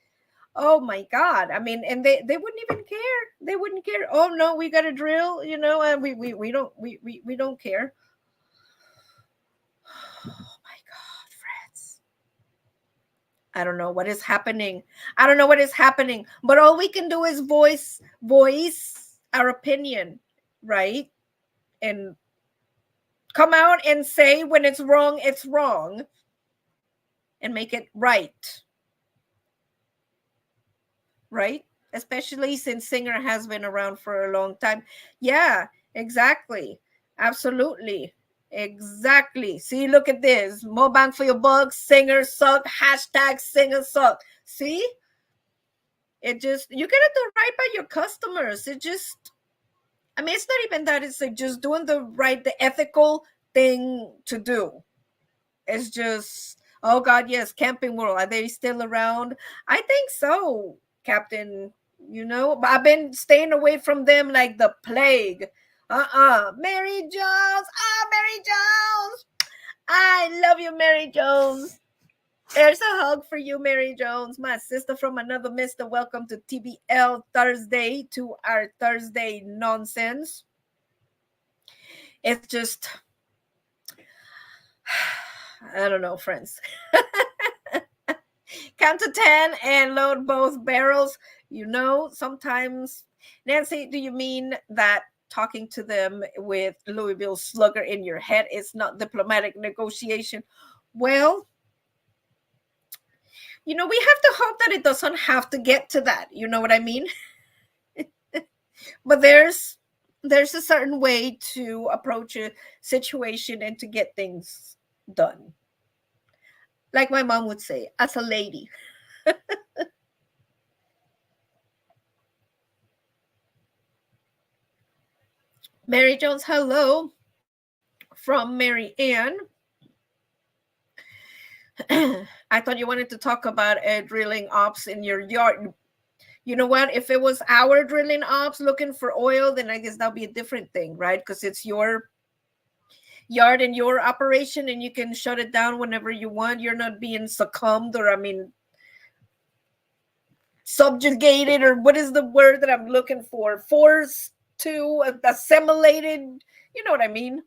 oh my God. I mean, and they wouldn't even care. They wouldn't care. Oh no, we got to drill, and we don't care. Oh my God, friends. I don't know what is happening. I don't know what is happening. But all we can do is voice our opinion, right? And come out and say when it's wrong, and make it right. Right? Especially since Singer has been around for a long time. Yeah, exactly. Absolutely. Exactly. See, look at this. More bang for your buck. Singer suck. Hashtag Singer suck. See? It just, you gotta do right by your customers. It just, I mean, it's not even that. It's like just doing the ethical thing to do. It's just, oh God, yes, Camping World. Are they still around? I think so, Captain. But I've been staying away from them like the plague. Mary Jones. Mary Jones. I love you, Mary Jones. There's a hug for you, Mary Jones, my sister from another mister. Welcome to TBL Thursday, to our Thursday nonsense. It's just, I don't know, friends. Count to 10 and load both barrels. Sometimes, Nancy, do you mean that talking to them with Louisville Slugger in your head is not diplomatic negotiation? Well, we have to hope that it doesn't have to get to that. You know what I mean? But there's a certain way to approach a situation and to get things done. Like my mom would say, as a lady. Mary Jones, hello from Mary Ann. I thought you wanted to talk about drilling ops in your yard. You know what? If it was our drilling ops looking for oil, then I guess that'll be a different thing, right? Because it's your yard and your operation, and you can shut it down whenever you want. You're not being succumbed, or, I mean, subjugated, or what is the word that I'm looking for? Forced to, assimilated. You know what I mean?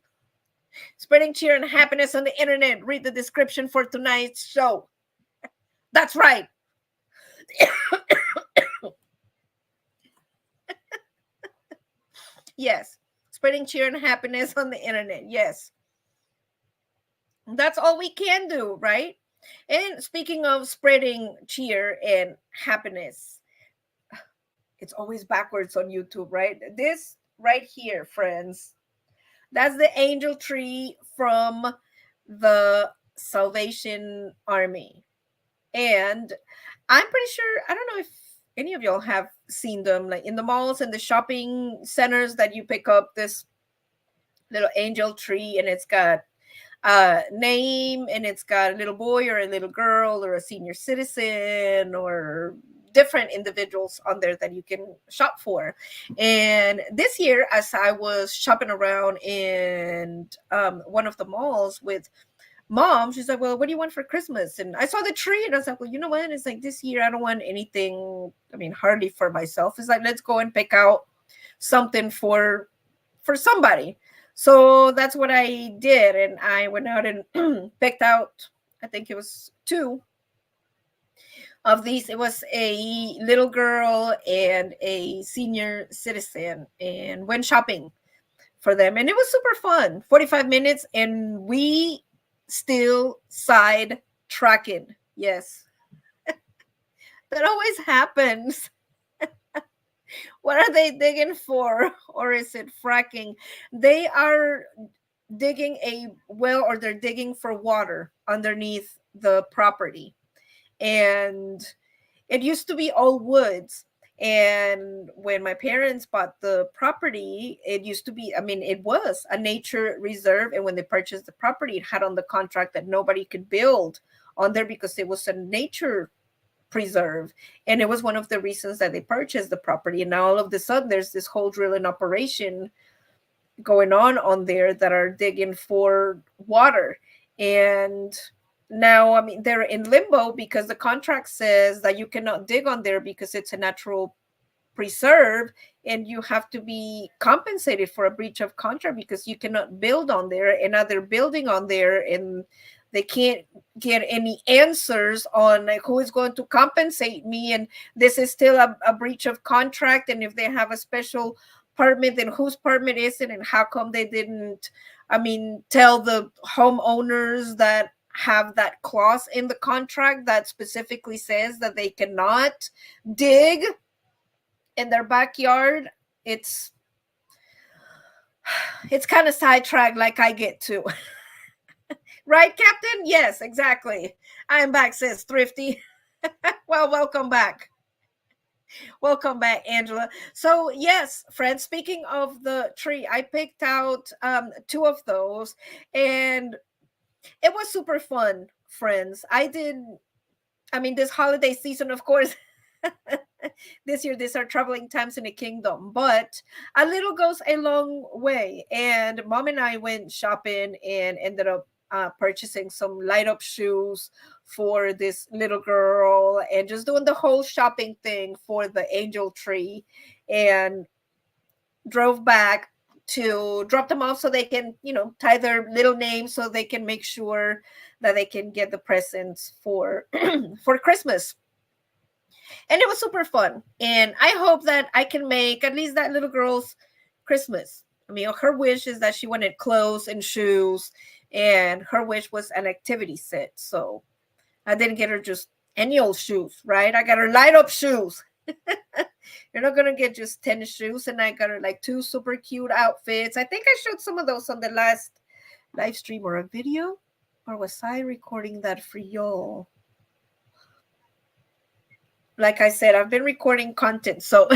Spreading cheer and happiness on the internet. Read the description for tonight's show. That's right. Yes. Spreading cheer and happiness on the internet. Yes. That's all we can do, right? And speaking of spreading cheer and happiness, it's always backwards on YouTube, right? This right here, friends, that's the angel tree from the Salvation Army. And I'm pretty sure, I don't know if any of y'all have seen them, like in the malls and the shopping centers, that you pick up this little angel tree, and it's got a name, and it's got a little boy or a little girl or a senior citizen or different individuals on there that you can shop for. And this year, as I was shopping around in one of the malls with mom, she's like, well, what do you want for Christmas? And I saw the tree, and I was like, well, you know what? It's like, this year I don't want anything, I mean, hardly for myself. It's like, let's go and pick out something for somebody. So that's what I did. And I went out and picked out, I think it was two of these. It was a little girl and a senior citizen, and went shopping for them. And it was super fun. 45 minutes, and we still side tracking. Yes. That always happens. What are they digging for? Or is it fracking? They are digging a well, or they're digging for water underneath the property. And it used to be all woods. And when my parents bought the property, it used to be, I mean, it was a nature reserve. And when they purchased the property, it had on the contract that nobody could build on there because it was a nature preserve. And it was one of the reasons that they purchased the property. And now all of a sudden, there's this whole drilling operation going on there that are digging for water. And now, I mean, they're in limbo because the contract says that you cannot dig on there because it's a natural preserve, and you have to be compensated for a breach of contract because you cannot build on there. And now they're building on there, and they can't get any answers on like who is going to compensate me, and this is still a breach of contract. And if they have a special permit, then whose permit is it, and how come they didn't, I mean, tell the homeowners that have that clause in the contract that specifically says that they cannot dig in their backyard. It's kind of sidetracked like I get to. Right, Captain? Yes, exactly. I'm back, sis Thrifty. Well, welcome back. Welcome back, Angela. So, yes, friends, speaking of the tree, I picked out two of those, and it was super fun, friends. I mean, this holiday season, of course, this year these are troubling times in the kingdom, but a little goes a long way. And mom and I went shopping and ended up purchasing some light up shoes for this little girl, and just doing the whole shopping thing for the angel tree, and drove back to drop them off so they can, tie their little names so they can make sure that they can get the presents for for Christmas. And it was super fun. And I hope that I can make at least that little girl's Christmas. I mean, her wish is that she wanted clothes and shoes, and her wish was an activity set. So I didn't get her just any old shoes, right? I got her light up shoes. You're not gonna get just tennis shoes, and I got her like two super cute outfits. I think I showed some of those on the last live stream or a video, or was I recording that for y'all? Like I said, I've been recording content, so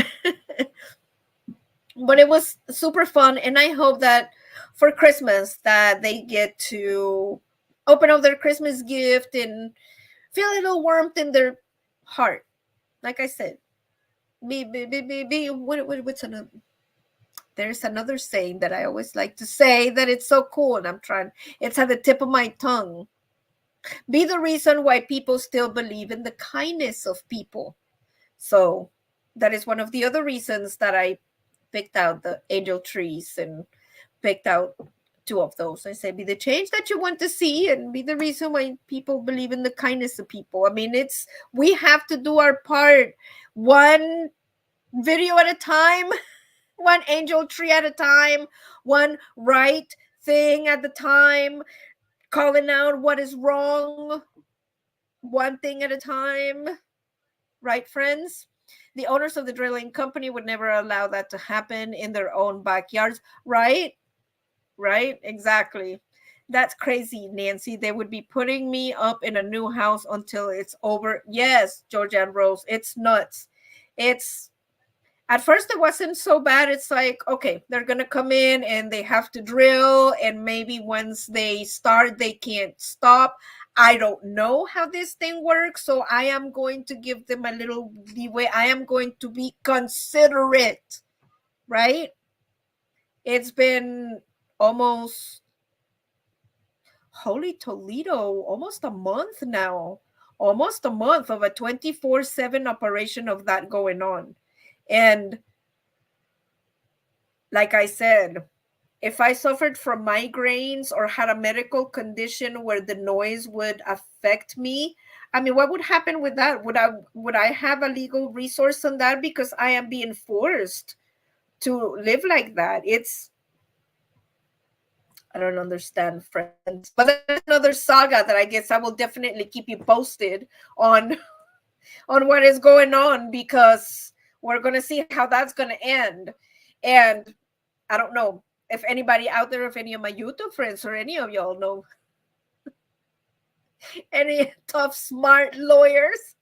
but it was super fun. And I hope that for Christmas that they get to open up their Christmas gift and feel a little warmth in their heart. Like I said, what's another, there's another saying that I always like to say that it's so cool, and it's at the tip of my tongue. Be the reason why people still believe in the kindness of people. So that is one of the other reasons that I picked out the angel trees and picked out two of those. I said, be the change that you want to see, and be the reason why people believe in the kindness of people. I mean, we have to do our part, one video at a time, one angel tree at a time, one right thing at the time, calling out what is wrong, one thing at a time. Right, friends? The owners of the drilling company would never allow that to happen in their own backyards, right? Right? Exactly. That's crazy, Nancy. They would be putting me up in a new house until it's over. Yes, Georgia and Rose, it's nuts. It's At first it wasn't so bad. It's like, okay, they're going to come in and they have to drill, and maybe once they start they can't stop. I don't know how this thing works, so I am going to give them a little leeway. I am going to be considerate, right? It's been almost, holy Toledo, almost a month now. Almost a month of a 24/7 operation of that going on. And like I said, if I suffered from migraines or had a medical condition where the noise would affect me, I mean, what would happen with that? Would I have a legal resource on that? Because I am being forced to live like that. I don't understand, friends. But that's another saga that I guess I will definitely keep you posted on on what is going on, because we're gonna see how that's gonna end. And I don't know if anybody out there, if any of my YouTube friends or any of y'all know any tough, smart lawyers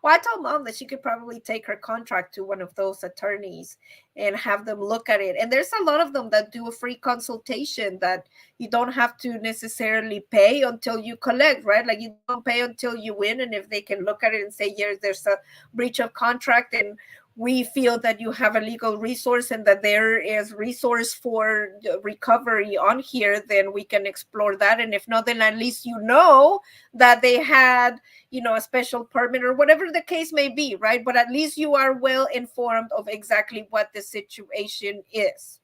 Well, I told mom that she could probably take her contract to one of those attorneys and have them look at it. And there's a lot of them that do a free consultation that you don't have to necessarily pay until you collect, right? Like you don't pay until you win. And if they can look at it and say, yes, there's a breach of contract and we feel that you have a legal resource and that there is resource for recovery on here, then we can explore that. And if not, then at least you know that they had, a special permit or whatever the case may be, right? But at least you are well informed of exactly what the situation is.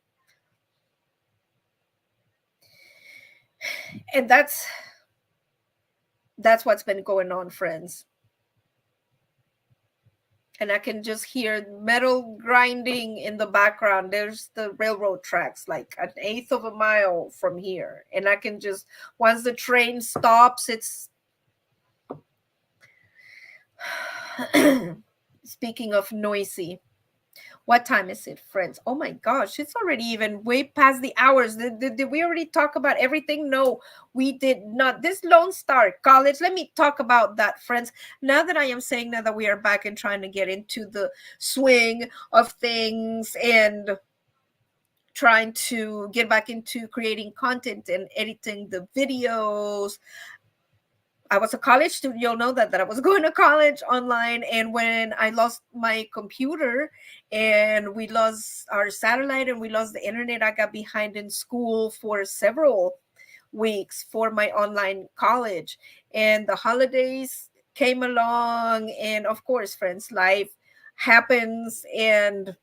And that's what's been going on, friends. And I can just hear metal grinding in the background. There's the railroad tracks, like an eighth of a mile from here. And I can just, once the train stops, it's speaking of noisy. What time is it, friends? Oh my gosh, it's already even way past the hours. Did we already talk about everything? No, we did not. This Lone Star College, let me talk about that, friends. Now that I am saying now that we are back and trying to get into the swing of things and trying to get back into creating content and editing the videos. I was a college student. You'll know that I was going to college online. And when I lost my computer and we lost our satellite and we lost the internet, I got behind in school for several weeks for my online college. And the holidays came along. And of course, friends, life happens. And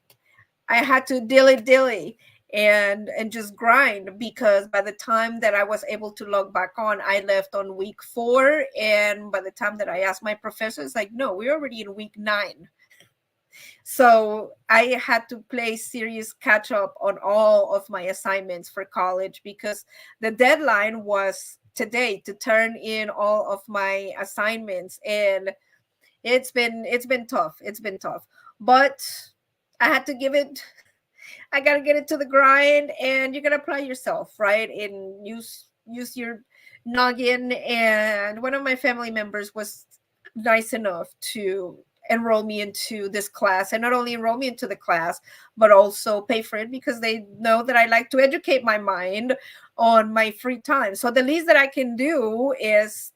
I had to dilly and just grind because by the time that I was able to log back on, I left on week 4. And by the time that I asked my professor, it's like, no, we're already in week 9. So I had to play serious catch up on all of my assignments for college because the deadline was today to turn in all of my assignments. And it's been tough. It's been tough. But I had to give it I gotta get it to the grind, and you gotta apply yourself, right? And use your noggin. And one of my family members was nice enough to enroll me into this class, and not only enroll me into the class, but also pay for it because they know that I like to educate my mind on my free time. So the least that I can do is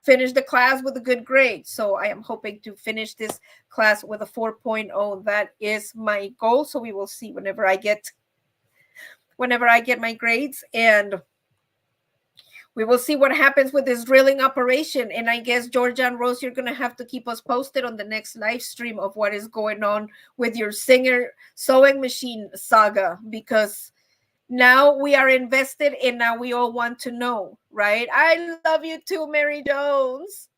finish the class with a good grade. So I am hoping to finish this class with a 4.0. That is my goal. So we will see whenever I get my grades, and we will see what happens with this drilling operation. And I guess Georgia and Rose, you're gonna have to keep us posted on the next live stream of what is going on with your Singer sewing machine saga, because now we are invested and now we all want to know, right? I love you too, Mary Jones.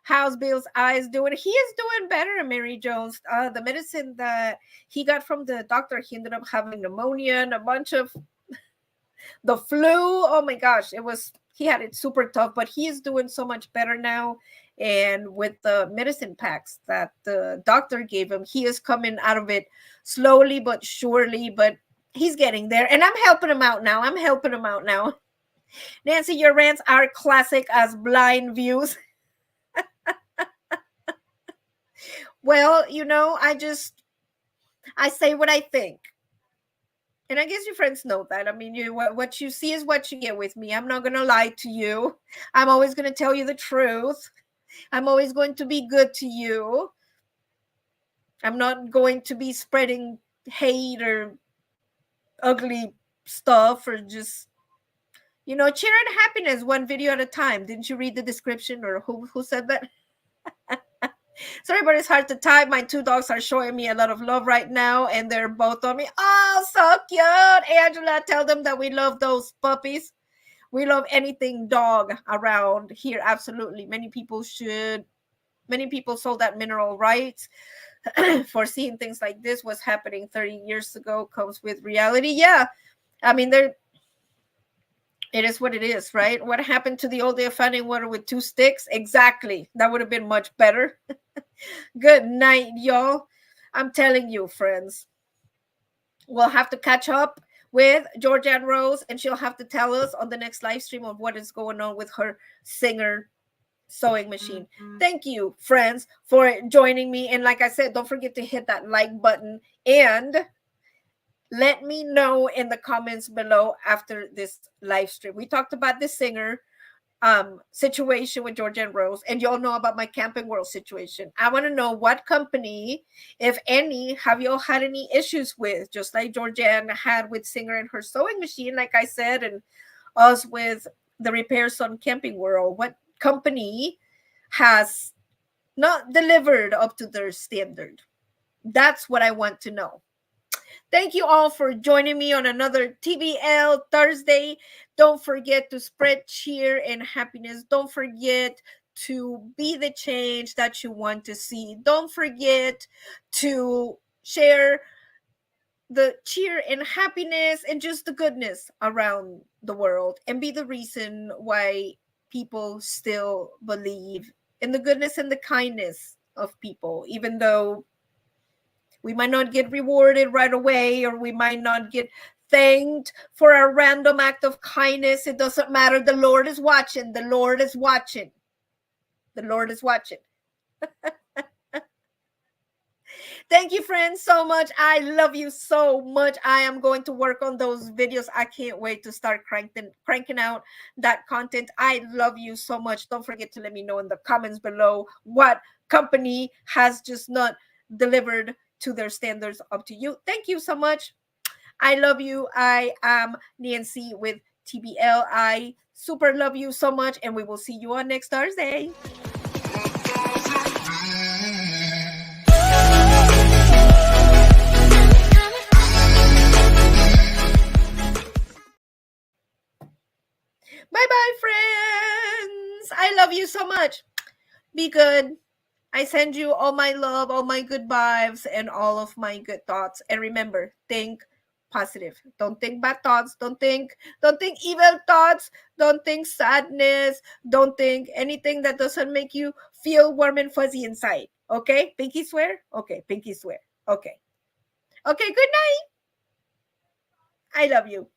How's Bill's eyes doing? He is doing better, Mary Jones. The medicine that he got from the doctor, he ended up having pneumonia and a bunch of the flu. Oh my gosh, he had it super tough, but he is doing so much better now. And with the medicine packs that the doctor gave him, he is coming out of it slowly but surely. But he's getting there, and I'm helping him out now. Nancy, your rants are classic as blind views. Well, I say what I think. And I guess your friends know that. I mean, what you see is what you get with me. I'm not going to lie to you. I'm always going to tell you the truth. I'm always going to be good to you. I'm not going to be spreading hate or ugly stuff or just, cheer and happiness one video at a time. Didn't you read the description, or who said that? Sorry, but it's hard to type. My 2 dogs are showing me a lot of love right now, and they're both on me. Oh, so cute. Angela, tell them that we love those puppies. We love anything dog around here. Absolutely. Many people sold that mineral rights for seeing things like this was happening 30 years ago comes with reality. Yeah. I mean, it is what it is, right? What happened to the old day of finding water with 2 sticks? Exactly. That would have been much better. Good night, y'all. I'm telling you, friends, we'll have to catch up with Georgia and Rose, and she'll have to tell us on the next live stream of what is going on with her Singer sewing machine. Thank you, friends, for joining me. And like I said, don't forget to hit that like button and let me know in the comments below after this live stream. We talked about the singer situation with Georgia and Rose, and y'all know about my Camping World situation. I want to know what company, if any, have y'all had any issues with, just like Georgianne had with Singer and her sewing machine, like I said, and us with the repairs on Camping World. What company has not delivered up to their standard? That's what I want to know. Thank you all for joining me on another TBL Thursday. Don't forget to spread cheer and happiness. Don't forget to be the change that you want to see. Don't forget to share the cheer and happiness and just the goodness around the world and be the reason why people still believe in the goodness and the kindness of people, even though we might not get rewarded right away, or we might not get thanked for a random act of kindness. It doesn't matter. The Lord is watching. The Lord is watching. The Lord is watching. Thank you, friends, so much. I love you so much. I am going to work on those videos. I can't wait to start cranking out that content. I love you so much. Don't forget to let me know in the comments below what company has just not delivered to their standards up to you. Thank you so much. I love you. I am Nancy with TBL. I super love you so much, and we will see you on next Thursday. Bye-bye, friends. I love you so much. Be good. I send you all my love, all my good vibes, and all of my good thoughts. And remember, think positive. Don't think bad thoughts. Don't think evil thoughts. Don't think sadness. Don't think anything that doesn't make you feel warm and fuzzy inside. Okay? Pinky swear? Okay, pinky swear. Okay. Okay, good night. I love you.